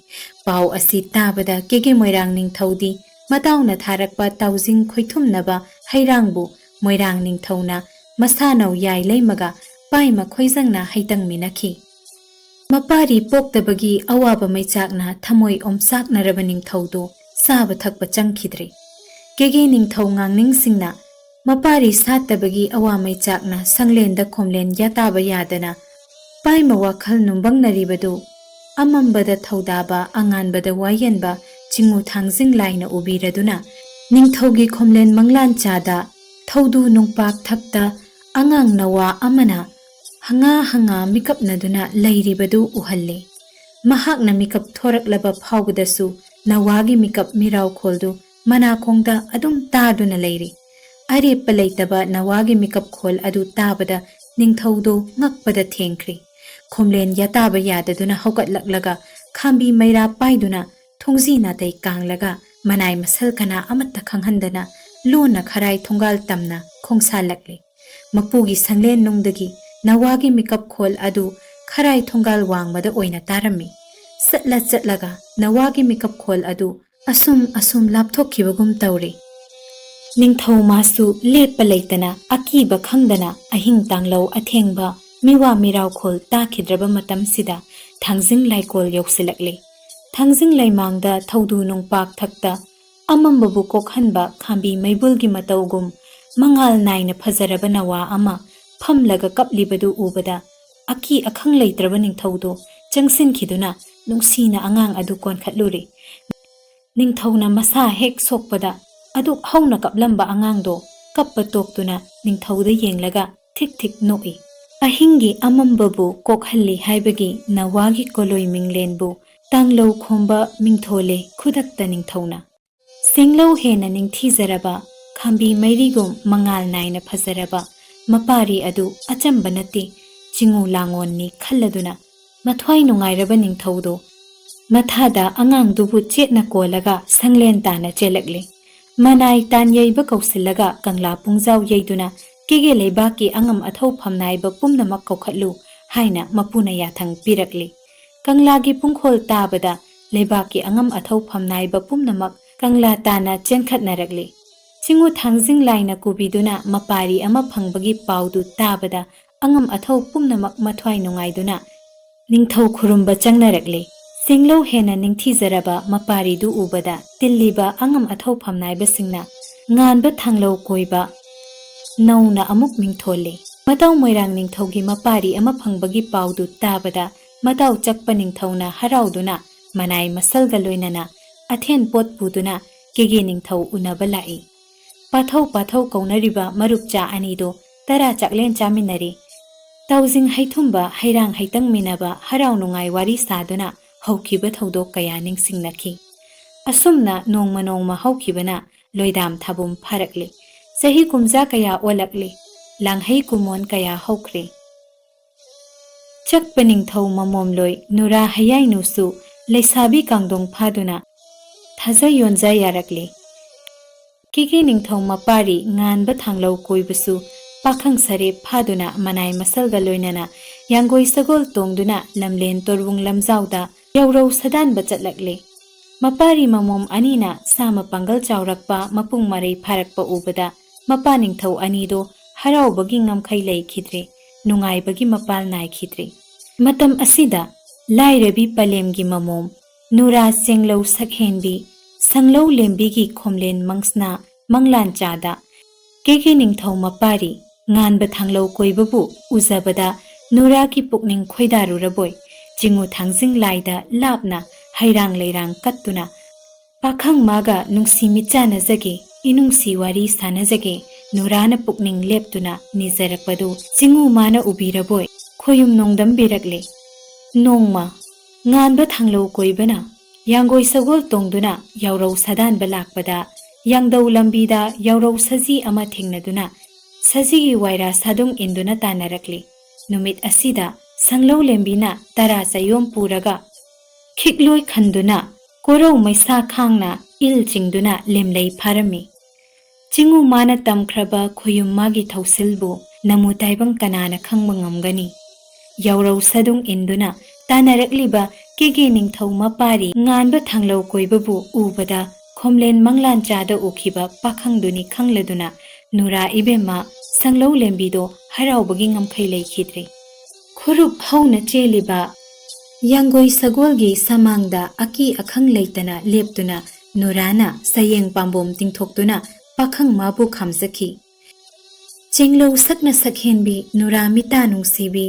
ꯄꯥꯎ ꯑꯁꯤ ꯇꯥꯕꯗ ꯀꯦꯒꯦ ꯃꯣꯏꯔꯥꯡ ꯅꯤꯡꯊꯧꯗꯤ ꯃꯇꯥꯎꯅ ꯊꯥꯔꯛꯄ ꯇꯥꯎꯖꯤꯡ ꯈꯣꯏꯊꯨꯝꯅꯕ ꯍꯩꯔꯥꯡꯕꯨ ꯃꯣꯏꯔꯥꯡ ꯅꯤꯡꯊꯧꯅ ꯃꯁꯥꯅꯧ ꯌꯥꯏ ꯂꯩꯃꯒ ꯄꯥꯏꯃ ꯈꯣꯏꯖꯪꯅ ꯍꯩꯇꯪꯃꯤꯟꯅꯈꯤ꯫ ꯃꯄꯥꯔꯤ ꯄꯣꯛꯇꯕꯒꯤ ꯑꯋꯥꯕ ꯃꯩꯆꯥꯛꯅ ꯊꯃꯣꯏ ꯑꯣꯝꯆꯥꯛꯅꯔꯕ ꯅꯤꯡꯊꯧꯗꯨ ꯆꯥꯕ ꯊꯛꯄ ꯆꯪꯈꯤꯗ꯭ꯔꯦ꯫ ꯀꯦꯒꯦ ꯅꯤꯡꯊꯧ ꯉꯥꯡꯅꯤꯡꯁꯤꯡꯅ ꯃꯄꯥꯔꯤ ꯁꯥꯠꯇꯕꯒꯤ ꯑꯋꯥ ꯃꯩꯆꯥꯛꯅ ꯁꯪꯂꯦꯟꯗ ꯈꯣꯝꯂꯦꯟ ꯌꯥꯇꯥꯕ ꯌꯥꯗꯅ ꯄꯥꯏꯃ ꯋꯥꯈꯜ ꯅꯨꯡꯕꯪꯅꯔꯤꯕꯗꯨ ꯑꯃꯝꯕꯗ ꯊꯧꯗꯥꯕ ꯑꯉꯥꯟꯕꯗ ꯋꯥꯌꯦꯟꯕ ꯆꯤꯉꯨ ꯊꯥꯡꯖꯤꯡ ꯂꯥꯏꯅ ꯎꯕꯤꯔꯗꯨꯅ ꯅꯤꯡꯊꯧꯒꯤ ꯈꯣꯝꯂꯦꯟ ꯃꯪꯂꯥꯟꯆꯥꯗ ꯊꯧꯗꯨ ꯅꯨꯡꯄꯥꯛ ꯊꯛꯇ ꯑꯉꯥꯡ ꯅꯋꯥ ꯑꯃꯅ ꯍꯪꯉꯥ ꯃꯤꯀꯞꯅꯗꯨꯅ ꯂꯩꯔꯤꯕꯗꯨ ꯎꯍꯜꯂꯦ꯫ ꯃꯍꯥꯛꯅ ꯃꯤꯀꯞ ꯊꯣꯔꯛꯂꯕ ꯐꯥꯎꯕꯗꯁꯨ ꯅꯋꯥꯒꯤ ꯃꯤꯀꯞ ꯃꯤꯔꯥꯎꯈꯣꯜꯗꯨ ꯃꯅꯥꯀꯣꯡꯗ ꯑꯗꯨꯝ ꯇꯥꯗꯨꯅ ꯂꯩꯔꯤ꯫ ꯑꯔꯦꯞꯄ ꯂꯩꯇꯕ ꯅꯋꯥꯒꯤ ꯃꯤꯀꯞ ꯈꯣꯜ ꯑꯗꯨ ꯇꯥꯕꯗ ꯅꯤꯡꯊꯧꯗꯨ ꯉꯛꯄꯗ ꯊꯦꯡꯈ꯭ꯔꯤ꯫ ꯈꯣꯝꯂꯦꯟ ꯌꯥꯇꯥꯕ ꯌꯥꯗꯗꯨꯅ ꯍꯧꯒꯠꯂꯛꯂꯒ ꯈꯥꯝꯕꯤ ꯃꯩꯔꯥ ꯄꯥꯏꯗꯨꯅ ꯊꯣꯡꯖꯤ ꯅꯥꯇꯩ ꯀꯥꯡꯂꯒ ꯃꯅꯥꯏ ꯃꯁꯜ ꯀꯅꯥ ꯑꯃꯠꯇ ꯈꯪꯍꯟꯗꯅ ꯂꯣꯟꯅ ꯈꯔꯥꯏ ꯊꯣꯡꯒꯥꯜ ꯇꯝꯅ ꯈꯣꯡꯁꯥꯜꯂꯛꯂꯤ꯫ ꯃꯄꯨꯒꯤ ꯁꯪꯂꯦꯟ ꯅꯨꯡꯗꯒꯤ ꯅꯋꯥꯒꯤ ꯃꯤꯀꯞ ꯈꯣꯜ ꯑꯗꯨ ꯈꯔꯥꯏ ꯊꯣꯡꯒꯥꯜ ꯋꯥꯡꯃꯗ ꯑꯣꯏꯅ ꯇꯥꯔꯝꯃꯤ꯫ ꯆꯠꯂꯒ ꯅꯋꯥꯒꯤ ꯃꯤꯀꯞ ꯈꯣꯜ ꯑꯗꯨ ꯑꯁꯨꯝ ꯂꯥꯞꯊꯣꯛꯈꯤꯕꯒꯨꯝ ꯇꯧꯔꯤ꯫ ꯅꯤꯡꯊꯧ ꯃꯥꯁꯨ ꯂꯦꯞꯄ ꯂꯩꯇꯅ ꯑꯀꯤꯕ ꯈꯪꯗꯅ ꯑꯍꯤꯡ ꯇꯥꯡꯂꯧ ꯑꯊꯦꯡꯕ ꯃꯤꯋꯥ ꯃꯤꯔꯥꯎꯈꯣꯜ ꯇꯥꯈꯤꯗ꯭ꯔꯕ ꯃꯇꯝꯁꯤꯗ ꯊꯥꯡꯖꯤꯡ ꯂꯥꯏꯀꯣꯜ ꯌꯧꯁꯤꯜꯂꯛꯂꯤ꯫ ꯊꯥꯡꯖꯤꯡ ꯂꯩꯃꯥꯡꯗ ꯊꯧꯗꯨ ꯅꯨꯡꯄꯥꯛ ꯊꯛꯇ ꯑꯃꯝꯕꯕꯨ ꯀꯣꯛꯍꯟꯕ ꯈꯥꯝꯕꯤ ꯃꯩꯕꯨꯜꯒꯤ ꯃꯇꯧꯒꯨꯝ ꯃꯉꯥꯜ ꯅꯥꯏꯅ ꯐꯖꯔꯕ ꯅꯋꯥ ꯑꯃ ꯐꯝꯂꯒ ꯀꯞꯂꯤꯕꯗꯨ ꯎꯕꯗ ꯑꯀꯤ ꯑꯈꯪ ꯂꯩꯇ꯭ꯔꯕ ꯅꯤꯡꯊꯧꯗꯨ ꯆꯪꯁꯤꯟꯈꯤꯗꯨꯅ ꯅꯨꯡꯁꯤꯅ ꯑꯉꯥꯡ ꯑꯗꯨ ꯀꯣꯟꯈꯠꯂꯨꯔꯤ꯫ ꯅꯤꯡꯊꯧꯅ ꯃꯁꯥ ꯍꯦꯛ ꯁꯣꯛꯄꯗ ꯑꯗꯨꯛ ꯍꯧꯅ ꯀꯞꯂꯝꯕ ꯑꯉꯥꯡꯗꯣ ꯀꯞꯄ ꯇꯣꯛꯇꯨꯅ ꯅꯤꯡꯊꯧꯗ ꯌꯦꯡꯂꯒ ꯊꯤꯛ ꯊꯤꯛ ꯅꯣꯛꯏ꯫ ꯑꯍꯤꯡꯒꯤ ꯑꯃꯝꯕꯕꯨ ꯀꯣꯛꯍꯜꯂꯤ ꯍꯥꯏꯕꯒꯤ ꯅꯋꯥꯒꯤ ꯀꯣꯂꯣꯏ ꯃꯤꯡꯂꯦꯟꯕꯨ ꯇꯥꯡꯂꯧ ꯈꯣꯝꯕ ꯃꯤꯡꯊꯣꯜꯂꯦ ꯈꯨꯗꯛꯇ ꯅꯤꯡꯊꯧꯅ꯫ ꯁꯤꯡꯂꯧ ꯍꯦꯟꯅ ꯅꯤꯡꯊꯤꯖꯔꯕ ꯈꯥꯝꯕꯤ ꯃꯩꯔꯤꯒꯨꯝ ꯃꯉꯥꯜ ꯅꯥꯏꯅ ꯐꯖꯔꯕ ꯃꯄꯥꯔꯤ ꯑꯗꯨ ꯑꯆꯝꯕ ꯅꯠꯇꯦ, ꯆꯤꯉꯨ ꯂꯥꯡꯑꯣꯟꯅꯤ ꯈꯜꯂꯗꯨꯅ ꯃꯊ꯭ꯋꯥꯏ ꯅꯨꯡꯉꯥꯏꯔꯕ ꯅꯤꯡꯊꯧꯗꯣ ꯃꯊꯥꯗ ꯑꯉꯥꯡꯗꯨꯕꯨ ꯆꯦꯠꯅ ꯀꯣꯜꯂꯒ ꯁꯪꯂꯦꯟ ꯇꯥꯅ ꯆꯦꯜꯂꯛꯂꯤ꯫ ꯃꯅꯥꯏ ꯇꯥꯟ ꯌꯩꯕ ꯀꯧꯁꯤꯜꯂꯒ ꯀꯪꯂꯥ ꯄꯨꯡꯖꯥꯎ ꯌꯩꯗꯨꯅ ꯀꯦꯒꯦ ꯂꯩꯕꯥꯛꯀꯤ ꯑꯉꯝ ꯑꯊꯧ ꯐꯝꯅꯥꯏꯕ ꯄꯨꯝꯅꯃꯛ ꯀꯧꯈꯠꯂꯨ ꯍꯥꯏꯅ ꯃꯄꯨꯅ ꯌꯥꯊꯪ ꯄꯤꯔꯛꯂꯤ꯫ ꯀꯪꯂꯥꯒꯤ ꯄꯨꯡꯈꯣꯜ ꯇꯥꯕꯗ ꯂꯩꯕꯥꯛꯀꯤ ꯑꯉꯝ ꯑꯊꯧ ꯐꯝꯅꯥꯏꯕ ꯄꯨꯝꯅꯃꯛ ꯀꯪꯂꯥ ꯇꯥꯅ ꯆꯦꯟꯈꯠꯅꯔꯛꯂꯤ꯫ ꯆꯤꯉꯨ ꯊꯥꯡꯖꯤꯡ ꯂꯥꯏꯅ ꯀꯨꯕꯤꯗꯨꯅ ꯃꯄꯥꯔꯤ ꯑꯃ ꯐꯪꯕꯒꯤ ꯄꯥꯎꯗꯨ ꯇꯥꯕꯗ ꯑꯉꯝ ꯑꯊꯧ ꯄꯨꯝꯅꯃꯛ ꯃꯊ꯭ꯋꯥꯏ ꯅꯨꯡꯉꯥꯏꯗꯨꯅ ꯅꯤꯡꯊꯧ ꯈꯨꯔꯨꯝꯕ ꯆꯪꯅꯔꯛꯂꯤ꯫ ꯁꯤꯡꯂꯧ ꯍꯦꯟꯅ ꯅꯤꯡꯊꯤꯖꯔꯕ ꯃꯄꯥꯔꯤꯗꯨ ꯎꯕꯗ ꯇꯤꯜꯂꯤꯕ ꯑꯉꯝ ꯑꯊꯧ ꯐꯝꯅꯥꯏꯕꯁꯤꯡꯅ ꯉꯥꯟꯕ ꯊꯥꯡꯂꯧ ꯀꯣꯏꯕ ꯅꯧꯅ ꯑꯃꯨꯛ ꯃꯤꯡꯊꯣꯜꯂꯤ꯫ ꯃꯇꯥꯎ ꯃꯣꯏꯔꯥꯡ ꯅꯤꯡꯊꯧꯒꯤ ꯃꯄꯥꯔꯤ ꯑꯃ ꯐꯪꯕꯒꯤ ꯄꯥꯎꯗꯨ ꯇꯥꯕꯗ ꯃꯇꯥꯎ ꯆꯛꯄ ꯅꯤꯡꯊꯧꯅ ꯍꯔꯥꯎꯗꯨꯅ ꯃꯅꯥꯏ ꯃꯁꯜꯒ ꯂꯣꯏꯅꯅ ꯑꯊꯦꯟ ꯄꯣꯠ ꯄꯨꯗꯨꯅ ꯀꯦꯒꯦ ꯅꯤꯡꯊꯧ ꯎꯅꯕ ꯂꯥꯛꯏ꯫ ꯄꯥꯊꯧ ꯀꯧꯅꯔꯤꯕ ꯃꯔꯨꯞꯆꯥ ꯑꯅꯤꯗꯣ ꯇꯔꯥ ꯆꯥꯛꯂꯦꯟ ꯆꯥꯃꯤꯟꯅꯔꯤ꯫ ꯇꯥꯎꯖꯤꯡ ꯍꯩꯊꯨꯝꯕ ꯍꯩꯔꯥꯡ ꯍꯩꯇꯪꯃꯤꯟꯅꯕ ꯍꯔꯥꯎ ꯅꯨꯡꯉꯥꯏ ꯋꯥꯔꯤ ꯁꯥꯗꯨꯅ ꯍꯧꯈꯤꯕ ꯊꯧꯗꯣꯛ ꯀꯌꯥ ꯅꯤꯡꯁꯤꯡꯅꯈꯤ꯫ ꯑꯁꯨꯝꯅ ꯅꯣꯡꯃ ꯂꯣꯏꯈꯤꯕꯅ ꯂꯣꯏꯗꯥꯝ ꯊꯥꯕꯨꯝ ꯐꯥꯔꯛꯂꯤ꯫ ꯆꯍꯤ ꯀꯨꯝꯖꯥ ꯀꯌꯥ ꯑꯣꯜꯂꯛꯂꯤ꯫ ꯂꯥꯡꯍꯩ ꯀꯨꯃꯣꯟ ꯀꯌꯥ ꯍꯧꯈ꯭ꯔꯦ꯫ ꯆꯛꯄ ꯅꯤꯡꯊꯧ ꯃꯃꯣꯝꯂꯣꯏ ꯅꯨꯔꯥ ꯍꯩꯌꯥꯏꯅꯨꯁꯨ ꯂꯩꯁꯥꯕꯤ ꯀꯥꯡꯗꯣꯡ ꯐꯥꯗꯨꯅ ꯊꯥꯖ ꯌꯣꯟꯖ ꯌꯥꯔꯛꯂꯤ꯫ ꯀꯦꯒꯦ ꯅꯤꯡꯊꯧ ꯃꯄꯥꯔꯤ ꯉꯥꯟꯕ ꯊꯥꯡꯂꯧ ꯀꯣꯏꯕꯁꯨ पाखंग सरे फादुना मनाई मसलगा लोइनना यांगोई सगोल तोंगदुना लमलेन तोरवुंग लमजाउदा यौरौ सदान बचतलकले मपारी ममोम अनीना साम पंगल चाउरकपा मपुंग मरई फारकपा उबदा Mopa Ningthou अनीदो हराउबगी ngamkhai leikhitre nungaibagi mapal naikhitre matam asida lairabi palemgi mamom nura senglo sakhenbi sanglo lembi gi khomlen mangsna manglan chada keke ningthau mapari nganba thanglo koibabu uzabada nura ki pukning khoidaru raboi jingu thangjing laida lapna hairang leirang kattuna pakhang maga nungsi michana jage inungsi wari sana jage nurana pukning leptuna nizarakpadu jingu mana ubiraboi khoyum nongdam birakle nongma nganba thanglo koibana yanggoi sagol tongduna yaurau sadan balakpada yangdau lambida yaurau saji ama thingnaduna saji gi waira sadung induna tanarakle numit asida sanglo lembina tara sayom puraga khikloi khanduna korau maisa khangna il chingduna lemlei pharami jingu mana tamkhraba khoyum magi thausilbu namu taibang kanana khangba ngamgani yaurau sadung induna tanarakliba kege ningthau mapari nganba thanglo koibabu ubada khomlen manglan chada ukhiba pakhangduni khangladuna nura ibema sanglo lembido haraubagi ngamkhai leikhidre khurup hauna cheliba yanggoi sagolgi samangda aki akhang leitana leptuna nurana sayeng pambom tingthokduna pakhang mabu khamsakhi chenglo sakna sakhenbi nura mita nungsibi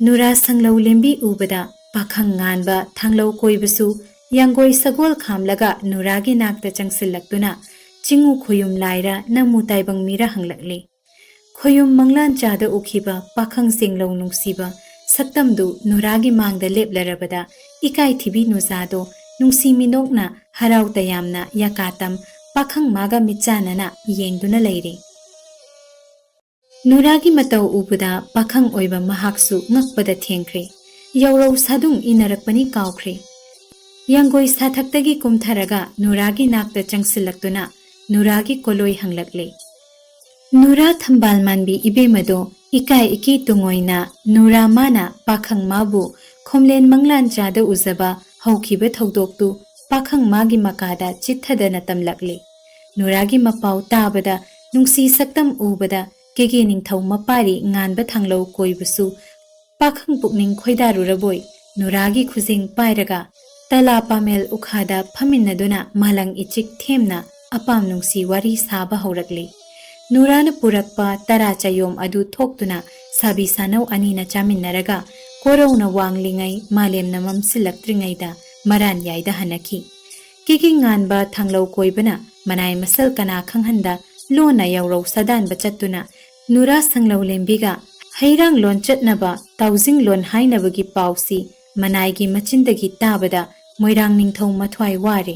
nura sanglo lembi ubada pakhang nganba thanglo koibasu yanggoi sagol khamlaga nuragi nakta changsillaktuna chingu khoyum laira namu taibang mira hanglakle khoyum manglan chada ukhiba pakhang singlo nungsiba saktamdu nuragi mangda leplarabada ikai thibi nuzado nungsi minokna harau tayamna yakatam pakhang maga michanana yengduna leire nuragi matau ubuda pakhang oiba mahaksu ngakpada thengkhre yaurau sadung inarakpani kaukre yanggoi sathaktagi kumtharaga nuragi nakta changsillaktuna nuragi koloi hanglakle nura thambal manbi ibemado ikai iki tungoina nura mana pakhang mabu khomlen manglan chada uzaba haukiba thodoktu pakhang magi makada chithadana tamlakle nuragi mapau tabada nungsi saktam ubada kege ningthau mapari nganba thanglo koibusu pakhang pukning khoidaru raboi nuragi khujing pairaga tala pamel ukhada phaminaduna malang ichik themna apam nungsi wari saba haurakle nurana purakpa tara chayom adu thoktuna sabi sanau anina chaminnaraga korona wanglingai malemna mamsilaktringaida maran yaida hanaki kiki nganba thanglo koibana manai masal kana khanghanda lona yaurau sadan bachatuna nura sanglo lembiga hairang lon chatnaba taujing lon hainabagi pausi manaigi machindagi tabada moirang ningthau mathwai ware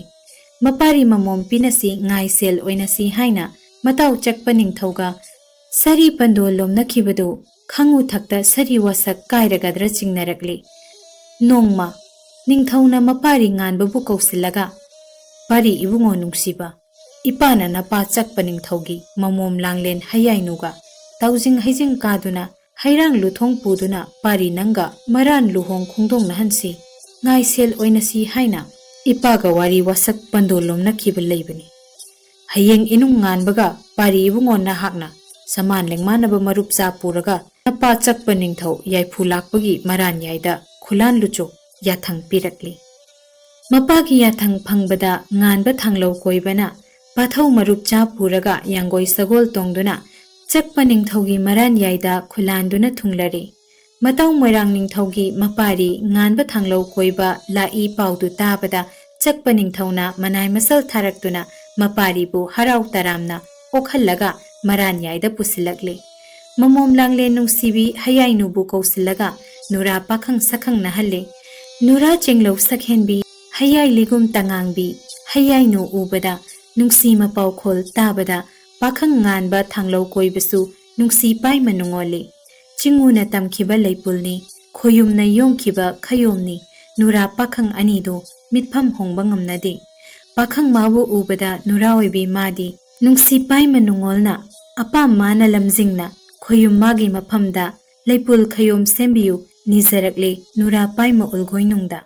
mapari mamom pinasi ngai sel oinasi haina matau chakpa ningthauga sari pandol lomna khibadu khangu thakta sari wasak kairagadra chingnarakle nongma ningthauna mapari nganbabu kausilaga pari ibungo nungsiba ipana napa chakpa ningthaugi mamom langlen hayainuga taujing haijing kaduna hairang luthong puduna pari nanga maran luhong khungdong nahansi ngai sel oinasi haina ipaga wari wasak pandolom nakhiba leibani hayeng inung nganbaga pari ibungo na hakna saman lengmanaba marup cha puraga napa chakpa ningthau yaifu lakpagi maran yaida khulan lucho yathang pirakli mapagi yathang phangbada nganba thanglo koibana pathau marup cha puraga yanggoi sagol tongduna chakpa ningthaugi maran yaida khulanduna thunglare matau moirang ningthaugi mapari nganba thanglo koiba lai paudu tabada chakpa ningthauna manai masal tharaktuna mapari bu harau taramna okhallaga maran yaida pusilakle mamom langle nungsibi hayainu bu kausilaga nura pakhang sakhang nahalle nura chenglo sakhenbi hayai ligum tangangbi hayainu ubada nungsi mapau khol tabada pakhang nganba thanglo koibasu nungsi pai manungole chinguna tamkhiba leipulni khoyumna yongkhiba khayomni nura pakhang anido mitpham hongba ngamnade pakhang mabu ubada nura oibi madi nungsi pai manungolna apam mana lamjingna खोयुम मागी मफमदा लेपुल खयोम सेंबियु निजरकले नुरा पाइमा उलगोइनुंगदा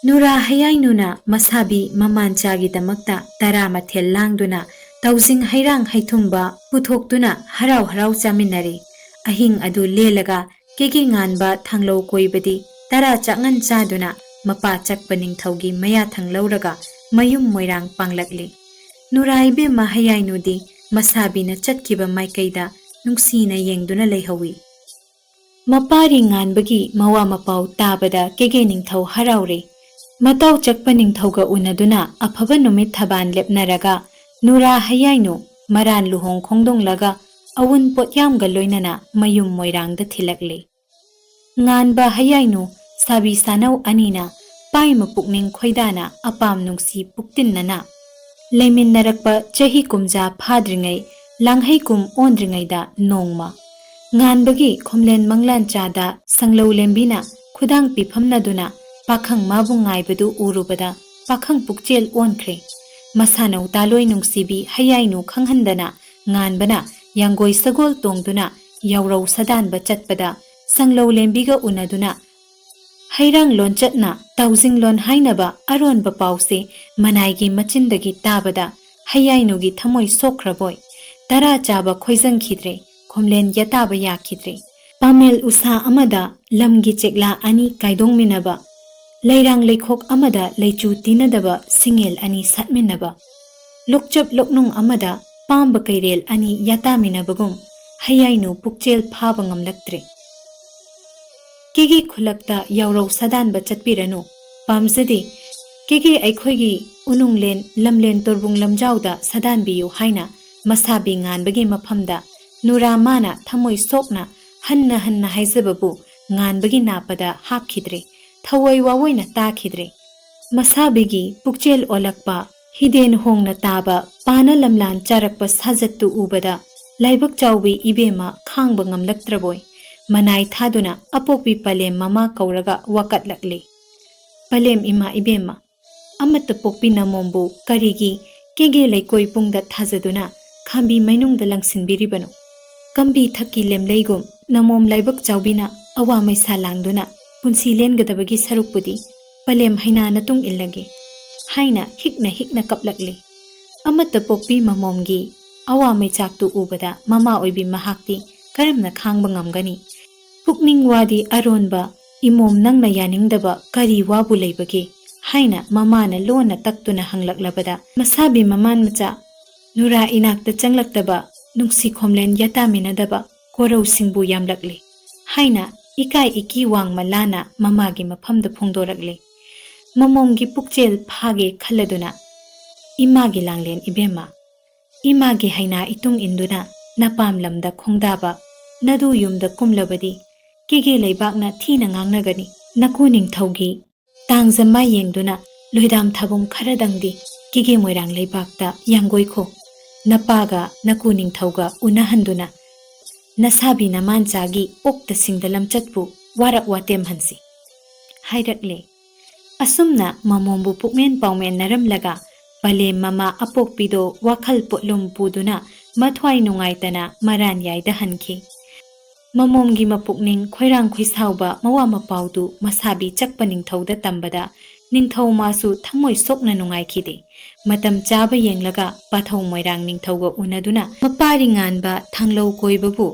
नुरा हयाइनुना मसाबी ममानचागी दमकता तरा मथेल लांगदुना तौजिंग हैरांग हैथुंबा पुथोक्तुना हराव हराव चामिनरे अहिंग अदु लेलगा केगे nganba thanglo koibadi tara changan chaduna mapa chakpa ningthaugi maya thanglawraga mayum moirang panglakli nuraibe mahayainudi masabina chatkiba maikaida nungsina yengduna leihawi mapari nganbagi mawa mapau tabada kege ningthau haraure matau chakpa ningthauga unaduna aphaba numit thaban lepnaraga nura hayainu maran luhong khongdonglaga awun potyamga loinana mayum moirangda thilakle nganba hayainu sabi sanau anina paima pukning khoidana apam nungsi puktinnana leiminnarakpa chahi kumja phadringai langhai kum ondringaida nongma nganbagi khomlen manglan chada sanglo lembina khudang pifamnaduna pakhang mabungai badu urubada pakhang pukchel onkhre masanau taloi nungsibi hayainu khanghandana nganbana yanggoi sagol tongduna yaurau sadanba chatpada sanglo lembiga unaduna hairang lonchatna tausing lon hainaba aronba pause manaigi machindagi tabada hayainugi thamoi sokhraboi tara chaba khoijang khidre khomlen yataba yakhidre pamel usa amada lamgi chekla ani kaidong minaba leirang leikhok amada leichu tinadaba singel ani satminaba lokchap loknung amada pamba kairel ani yataminabagum hayainu pukchel phaba ngamlaktre kege khulakta yaurau sadan ba chatpiranu pamjade kege aikhoigi ununglen lamlen torbung lamjauda sadan biyu haina masabi nganbagi mafamda nura mana thamoi sokna hanna hanna haizababu nganbagi napada hapkhidre thawai wawoina takhidre masabigi pukchel olakpa hiden hongna taba pana lamlan charakpa sajattu ubada laibak chawbi ibema khangba ngamlaktraboi manai thaduna apokpi palem mama kauraga wakatlakle palem ima ibema amata pokpi namombu karigi kege laikoi pungda thajaduna khambi mainungda langsinbiribano kambi thaki lemleigum namom laibak chawbina awa maisa langduna punsi lengadabagi sarukpudi palem haina natung illage haina hikna kaplakle amata pokpi mamomgi awa mai chaktu ubada mama oibi mahakti karamna khangba ngamgani pukning wadi aronba imom nangna yaningdaba kari wabu leibage haina mamana lona taktuna hanglaklabada masabi maman macha nura inakta changlaktaba nungsi khomlen yataminadaba korau singbu yamlakle haina ikai iki wangma lana mamagi mafamda phongdorakle mamomgi pukchel phage khaladuna imagi langlen ibema imagi haina itung induna napam lamda khongdaba nadu yumda kumlabadi kege leibakna thina ngangnagani naku ningthaugi tangjama yengduna loidam thabum kharadangdi kege moirang leibakta yangoikho napaga naku ningthauga unahanduna nasabi namanchagi okta singdalam chatpu warak watem hansi hairakle asumna mamombu pukmen paumen naramlaga pale mama apokpido wakhal potlum puduna mathwai nungaitana maran yaida hanki mamomgi mapukning khoirang khoisauba mawa mapaudu masabi chakpa ningthauda tambada ningthau masu thangmoi sokna nungai khide matam chaba yenglaga pathau moirang ningthauga unaduna mapari nganba thanglo koibabu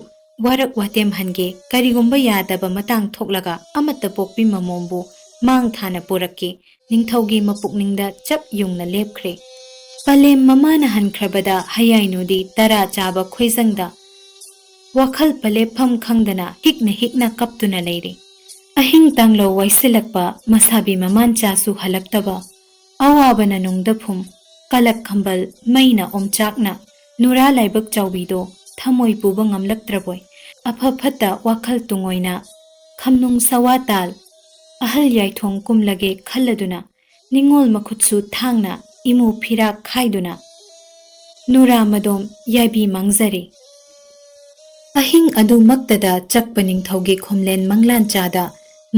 warak watem hange karigumba yadaba matang thoklaga amata pokpi mamombu mang thana porakke ningthaugi mapukningda chap yungna lepkhre palem mamana hankrabada hayainudi tara chaba khoijangda wakhal palefam khangdana hikna kaptuna leire ahing tanglo waisilakpa masabi maman chasu halaktaba awabana nungdaphum kalak khambal maina omchakna nura laibak chawbido thamoi puba ngamlaktraboi apha phata wakhal tungoina khamnung sawatal ahal yaithong kumlage khalladuna ningol makhutsu thangna imu phirak khaiduna nura madom yabi mangjare ahing adu maktada chakpa ningthaugi khomlen manglan chada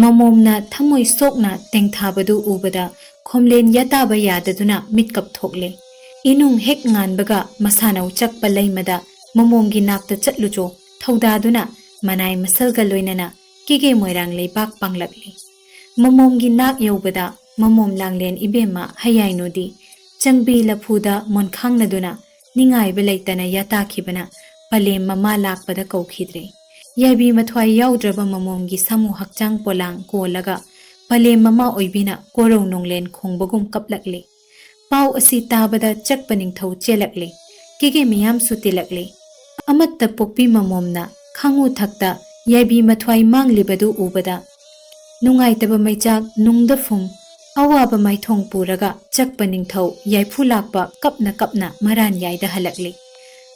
mamomna thamoi sokna tengthabadu ubada khomlen yataba yadaduna mitkap thokle inung hek nganbaga masanau chakpa leimada ꯃꯃꯣꯝꯒꯤ ꯅꯥꯛꯇ ꯆꯠꯂꯨꯆꯣ ꯊꯧꯗꯥꯗꯨꯅ ꯃꯅꯥꯏ ꯃꯁꯜꯒ ꯂꯣꯏꯅꯅ ꯀꯦꯒꯦ ꯃꯣꯏꯔꯥꯡ ꯂꯩꯕꯥꯛ ꯄꯥꯡꯂꯛꯂꯤ ꯃꯃꯣꯝꯒꯤ ꯅꯥꯛ ꯌꯧꯕꯗ ꯃꯃꯣꯝ ꯂꯥꯡꯂꯦꯟ ꯏꯕꯦꯝꯃ ꯍꯌꯥꯏꯅꯨꯗꯤ ꯆꯪꯕꯤ ꯂꯐꯨꯗ ꯃꯣꯟꯈꯥꯡꯅꯗꯨꯅ ꯅꯤꯡꯉꯥꯏꯕ ꯂꯩꯇꯅ ꯌꯥꯇꯥꯈꯤꯕꯅ ꯄꯂꯦꯝ ꯃꯃꯥ ꯂꯥꯛꯄꯗ ꯀꯧꯈꯤꯗ꯭ꯔꯦ ꯌꯥꯏꯕꯤ ꯃꯊ꯭ꯋꯥꯏ ꯌꯥꯎꯗ꯭ꯔꯕ ꯃꯃꯣꯝꯒꯤ ꯁꯥꯃꯨ ꯍꯛꯆꯥꯡ ꯄꯣꯂꯥꯡ ꯀꯣꯜꯂꯒ ꯄꯂꯦꯝ ꯃꯃꯥ ꯑꯣꯏꯕꯤꯅ ꯀꯣꯔꯧ ꯅꯣꯡꯂꯦꯟ ꯈꯣꯡꯕꯒꯨꯝ ꯀꯞꯂꯛꯂꯤ ꯄꯥꯎ ꯑꯁꯤ ꯇꯥꯕꯗ ꯆꯛꯄ ꯅꯤꯡꯊꯧ ꯆꯦꯜꯂꯛꯂꯤ ꯀꯦꯒꯦ ꯃꯤꯌꯥꯝꯁꯨ ꯇꯤꯜꯂꯛꯂꯤ ꯑꯃꯠꯇ ꯄꯣꯛꯄꯤ ꯃꯃꯣꯝꯅ ꯈꯥꯡꯉꯨ ꯊꯛꯇ ꯌꯥꯏꯕꯤ ꯃꯊ꯭ꯋꯥꯏ ꯃꯥꯡꯂꯤꯕꯗꯨ ꯎꯕꯗ ꯅꯨꯡꯉꯥꯏꯇꯕ ꯃꯩꯆꯥꯛ ꯅꯨꯡꯗ ꯐꯨꯝ ꯑꯋꯥꯕ ꯃꯥꯏꯊꯣꯡ ꯄꯨꯔꯒ ꯆꯛꯄ ꯅꯤꯡꯊꯧ ꯌꯥꯏꯐꯨ ꯂꯥꯛꯄ ꯀꯞꯅ ꯀꯞꯅ ꯃꯔꯥꯟ ꯌꯥꯏꯗ ꯍꯜꯂꯛꯂꯤ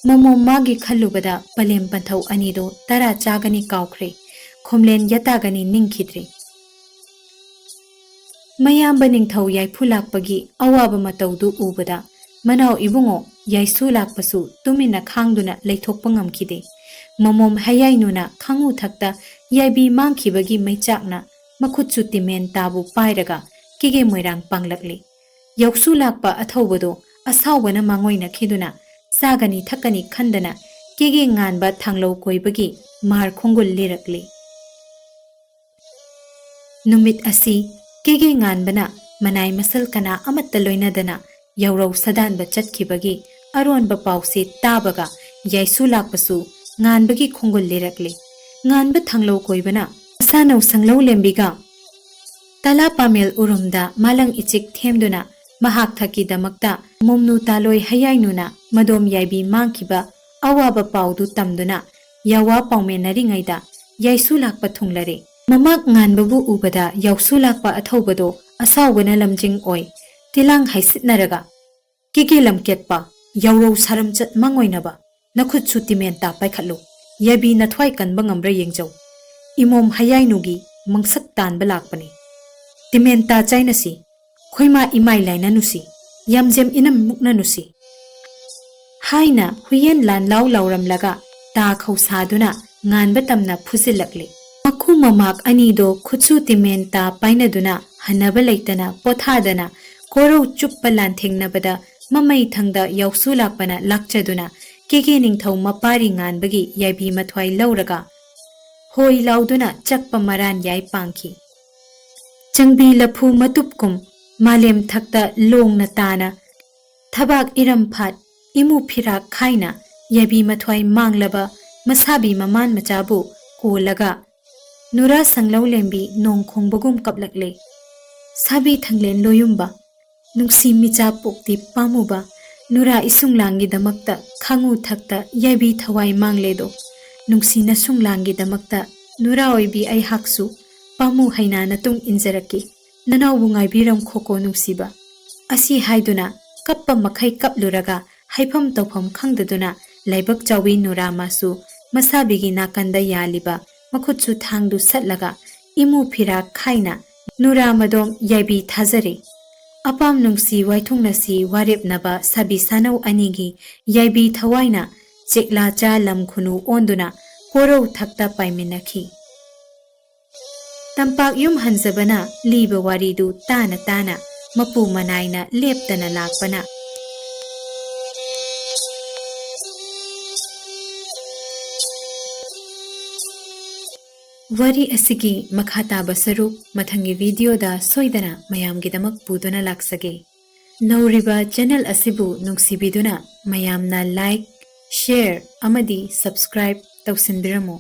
ꯃꯃꯣꯝ ꯃꯥꯒꯤ ꯈꯜꯂꯨꯕꯗ ꯄꯂꯦꯝ ꯄꯟꯊꯧ ꯑꯅꯤꯗꯣ ꯇꯔꯥ ꯆꯥꯒꯅꯤ ꯀꯥꯎꯈ꯭ꯔꯦ ꯈꯣꯝꯂꯦꯟ ꯌꯥꯇꯥꯒꯅꯤ ꯅꯤꯡꯈꯤꯗ꯭ꯔꯦ ꯃꯌꯥꯝꯕ ꯅꯤꯡꯊꯧ ꯌꯥꯏꯐꯨ ꯂꯥꯛꯄꯒꯤ ꯑꯋꯥꯕ ꯃꯇꯧꯗꯨ ꯎꯕꯗ ꯃꯅꯥꯎ ꯏꯕꯨꯡꯉꯣ ꯌꯥꯏꯁꯨ ꯂꯥꯛꯄꯁꯨ ꯇꯨꯃꯤꯟꯅ ꯈꯥꯡꯗꯨꯅ ꯂꯩꯊꯣꯛꯄ ꯉꯝꯈꯤꯗꯦ ꯃꯃꯣꯝ ꯍꯌꯥꯏꯅꯨꯅ ꯈꯥꯡꯉꯨ ꯊꯛꯇ ꯌꯥꯏꯕꯤ ꯃꯥꯡꯈꯤꯕꯒꯤ ꯃꯩꯆꯥꯛꯅ ꯃꯈꯨꯠꯁꯨ ꯇꯤꯃꯦꯟ ꯇꯥꯕꯨ ꯄꯥꯏꯔꯒ ꯀꯦꯒꯦ ꯃꯣꯏꯔꯥꯡ ꯄꯥꯡꯂꯛꯂꯤ ꯌꯧꯁꯨ ꯂꯥꯛꯄ ꯑꯊꯧꯕꯗꯣ ꯑꯁꯥꯎꯕꯅ ꯃꯥꯡꯑꯣꯏꯅꯈꯤꯗꯨꯅ ꯆꯥꯒꯅꯤ ꯊꯛꯀꯅꯤ ꯈꯟꯗꯅ ꯀꯦꯒꯦ ꯉꯥꯟꯕ ꯊꯥꯡꯂꯧ ꯀꯣꯏꯕꯒꯤ ꯃꯥꯔ ꯈꯣꯡꯒꯨꯜ ꯂꯤꯔꯛꯂꯤ ꯅꯨꯃꯤꯠ ꯑꯁꯤ ꯀꯦꯒꯦ ꯉꯥꯟꯕꯅ ꯃꯅꯥꯏ ꯃꯁꯜ ꯀꯅꯥ ꯑꯃꯠꯇ ꯂꯣꯏꯅꯗꯅ ꯌꯧꯔꯧ ꯁꯗꯥꯟꯕ ꯆꯠꯈꯤꯕꯒꯤ ꯑꯔꯣꯟꯕ ꯄꯥꯎꯁꯦ ꯇꯥꯕꯒ ꯌꯥꯏꯁꯨ ꯂꯥꯛꯄꯁꯨ ꯉꯥꯟꯕꯒꯤ ꯈꯣꯡꯒꯨꯜ ꯂꯤꯔꯛꯂꯤ ꯉꯥꯟꯕ ꯊꯥꯡꯂꯧ ꯀꯣꯏꯕꯅ ꯃꯁꯥꯅꯧ ꯁꯪꯂꯧ ꯂꯦꯝꯕꯤꯒ ꯇꯂꯥ ꯄꯥꯃꯦꯜ ꯎꯔꯨꯝꯗ ꯃꯥꯂꯪ ꯏꯆꯤꯛ ꯊꯦꯝꯗꯨꯅ ꯃꯍꯥꯛ ꯊꯛꯀꯤꯗꯃꯛꯇ ꯃꯣꯝꯅꯨ ꯇꯥꯂꯣꯏ ꯍꯌꯥꯏꯅꯨꯅ ꯃꯗꯣꯝ ꯌꯥꯏꯕꯤ ꯃꯥꯡꯈꯤꯕ ꯑꯋꯥꯕ ꯄꯥꯎꯗꯨ ꯇꯝꯗꯨꯅ ꯌꯥꯋꯥ ꯄꯥꯎꯃꯦꯟꯅꯔꯤꯉꯩꯗ ꯌꯥꯏꯁꯨ ꯂꯥꯛꯄ ꯊꯨꯡꯂꯔꯦ ꯃꯃꯥꯛ ꯉꯥꯟꯕꯕꯨ ꯎꯕꯗ ꯌꯥꯎꯁꯨ ꯂꯥꯛꯄ ꯑꯊꯧꯕꯗꯣ ꯑꯁꯥꯎꯕꯅ ꯂꯝꯖꯤꯡ ꯑꯣꯏ ꯇꯤꯂꯥꯡ ꯍꯥꯏꯁꯤꯠꯅꯔꯒ ꯀꯦꯒꯦ ꯂꯝꯀꯦꯠꯄ ꯌꯥꯎꯔꯧ ꯁꯥꯔꯝꯆꯠ ꯃꯥꯡꯑꯣꯏꯅꯕ ꯅꯈꯨꯠꯁꯨ ꯇꯤꯃꯦꯟꯇꯥ ꯄꯥꯏꯈꯠꯂꯨ ꯌꯥꯏꯕꯤ ꯅꯊ꯭ꯋꯥꯏ ꯀꯟꯕ ꯉꯝꯕ꯭ꯔꯥ ꯌꯦꯡꯖꯧ ꯏꯃꯣꯝ ꯍꯌꯥꯏꯅꯨꯒꯤ ꯃꯪꯁꯛ ꯇꯥꯟꯕ ꯂꯥꯛꯄꯅꯤ ꯇꯤꯃꯦꯟꯇꯥ ꯆꯥꯏꯅꯁꯤ ꯈꯣꯏꯃꯥ ꯏꯃꯥꯏ ꯂꯥꯏꯅꯅꯨꯁꯤ ꯌꯥꯝꯖꯦꯝ ꯏꯅꯝ ꯃꯨꯛꯅꯅꯨꯁꯤ ꯍꯥꯏꯅ ꯍꯨꯌꯦꯟ ꯂꯥꯟ ꯂꯥꯎ ꯂꯥꯎꯔꯝꯂꯒ ꯇꯥ ꯈꯧꯁꯥꯗꯨꯅ ꯉꯥꯟꯕ ꯇꯝꯅ ꯐꯨꯖꯤꯜꯂꯛꯂꯤ ꯃꯈꯨ ꯃꯃꯥꯛ ꯑꯅꯤꯗꯣ ꯈꯨꯠꯁꯨ ꯇꯤꯃꯦꯟꯇꯥ ꯄꯥꯏꯅꯗꯨꯅ ꯍꯟꯅꯕ ꯂꯩꯇꯅ ꯄꯣꯊꯥꯗꯅ ꯀꯣꯔꯧ ꯆꯨꯞꯄ ꯂꯥꯟꯊꯦꯡꯅꯕꯗ ꯃꯃꯩ ꯊꯪꯗ ꯌꯥꯎꯁꯨ ꯂꯥꯛꯄꯅ ꯂꯥꯛꯆꯗꯨꯅ ꯀꯦꯒꯦ ꯅꯤꯡꯊꯧ ꯃꯄꯥꯔꯤ ꯉꯥꯟꯕꯒꯤ ꯌꯥꯏꯕꯤ ꯃꯊ꯭ꯋꯥꯏ ꯂꯧꯔꯒ ꯍꯣꯏ ꯂꯥꯎꯗꯨꯅ ꯆꯛꯄ ꯃꯔꯥꯟ ꯌꯥꯏ ꯄꯥꯡꯈꯤ ꯆꯪꯕꯤ ꯂꯐꯨ ꯃꯇꯨꯞꯀꯨꯝ ꯃꯥꯂꯦꯝ ꯊꯛꯇ ꯂꯣꯡꯅ ꯇꯥꯅ ꯊꯕꯥꯛ ꯏꯔꯝꯐꯥꯠ ꯏꯃꯨ ꯐꯤꯔꯥꯛ ꯈꯥꯏꯅ ꯌꯥꯏꯕꯤ ꯃꯊ꯭ꯋꯥꯏ ꯃꯥꯡꯂꯕ ꯃꯁꯥꯕꯤ ꯃꯃꯥꯟ ꯃꯆꯥꯕꯨ ꯀꯣꯜꯂꯒ ꯅꯨꯔꯥ ꯁꯪꯂꯧ ꯂꯦꯝꯕꯤ ꯅꯣꯡ ꯈꯣꯡꯕꯒꯨꯝ ꯀꯞꯂꯛꯂꯦ ꯁꯥꯕꯤ ꯊꯪꯂꯦꯟ ꯂꯣꯌꯨꯝꯕ ꯅꯨꯡꯁꯤ ꯃꯤꯆꯥ ꯄꯣꯛꯇꯤ ꯄꯥꯝꯃꯨꯕ ꯅꯨꯔꯥ ꯏꯁꯨꯡꯂꯥꯡꯒꯤꯗꯃꯛꯇ ꯈꯥꯡꯉꯨ ꯊꯛꯇ ꯌꯥꯏꯕꯤ ꯊꯋꯥꯏ ꯃꯥꯡꯂꯦꯗꯣ ꯅꯨꯡꯁꯤ ꯅꯁꯨꯡꯂꯥꯡꯒꯤꯗꯃꯛꯇ ꯅꯨꯔꯥ ꯑꯣꯏꯕꯤ ꯑꯩꯍꯥꯛꯁꯨ ꯄꯥꯝꯃꯨ ꯍꯩꯅꯥꯅ ꯇꯨꯡ ꯏꯟꯖꯔꯛꯀꯦ ꯅꯅꯥꯎꯕꯨ ꯉꯥꯏꯕꯤꯔꯝꯈꯣꯀꯣ ꯅꯨꯡꯁꯤꯕ ꯑꯁꯤ ꯍꯥꯏꯗꯨꯅ ꯀꯞꯄ ꯃꯈꯩ ꯀꯞꯂꯨꯔꯒ ꯍꯥꯏꯐꯝ ꯇꯧꯐꯝ ꯈꯪꯗꯗꯨꯅ ꯂꯥꯏꯕꯛ ꯆꯥꯎꯕꯤ ꯅꯨꯔꯥ ꯃꯥꯁꯨ ꯃꯁꯥꯕꯤꯒꯤ ꯅꯥꯀꯟꯗ ꯌꯥꯜꯂꯤꯕ ꯃꯈꯨꯠꯁꯨ ꯊꯥꯡꯗꯨ ꯁꯠꯂꯒ ꯏꯃꯨ ꯐꯤꯔꯥꯛ ꯈꯥꯏꯅ ꯅꯨꯔꯥ ꯃꯗꯣꯝ ꯌꯥꯏꯕꯤ ꯊꯥꯖꯔꯦ ꯑꯄꯥꯝ ꯅꯨꯡꯁꯤ ꯋꯥꯏꯊꯨꯡꯅꯁꯤ ꯋꯥꯔꯦꯞꯅꯕ ꯁꯥꯕꯤ ꯁꯥꯅꯧ ꯑꯅꯤꯒꯤ ꯌꯥꯏꯕꯤ ꯊꯋꯥꯏꯅ ꯆꯦꯛꯂꯥ ꯆꯥ ꯂꯝ ꯈꯨꯅꯨ ꯑꯣꯟꯗꯨꯅ ꯀꯣꯔꯧ ꯊꯛꯇ ꯄꯥꯏꯃꯤꯟꯅꯈꯤ ꯇꯝꯄꯥꯛ ꯌꯨꯝ ꯍꯟꯖꯕꯅ ꯂꯤꯕ ꯋꯥꯔꯤꯗꯨ ꯇꯥꯅ ꯇꯥꯅ ꯃꯄꯨ ꯃꯅꯥꯏꯅ ꯂꯦꯞꯇꯅ ꯂꯥꯛꯄꯅ ꯋꯥꯔꯤ ꯑꯁꯤꯒꯤ ꯃꯈꯥ ꯇꯥꯕ ꯁꯔꯨꯛ ꯃꯊꯪꯒꯤ ꯚꯤꯗꯤꯑꯣꯗ ꯁꯣꯏꯗꯅ ꯃꯌꯥꯝꯒꯤꯗꯃꯛ ꯄꯨꯗꯨꯅ ꯂꯥꯛꯆꯒꯦ ꯅꯧꯔꯤꯕ ꯆꯦꯅꯦꯜ ꯑꯁꯤꯕꯨ ꯅꯨꯡꯁꯤꯕꯤꯗꯨꯅ ꯃꯌꯥꯝꯅ ꯂꯥꯏꯛ ꯁꯦꯌꯔ ꯑꯃꯗꯤ ꯁꯕꯁꯀ꯭ꯔꯥꯏꯕ ꯇꯧꯁꯤꯟꯕꯤꯔꯝꯃꯨ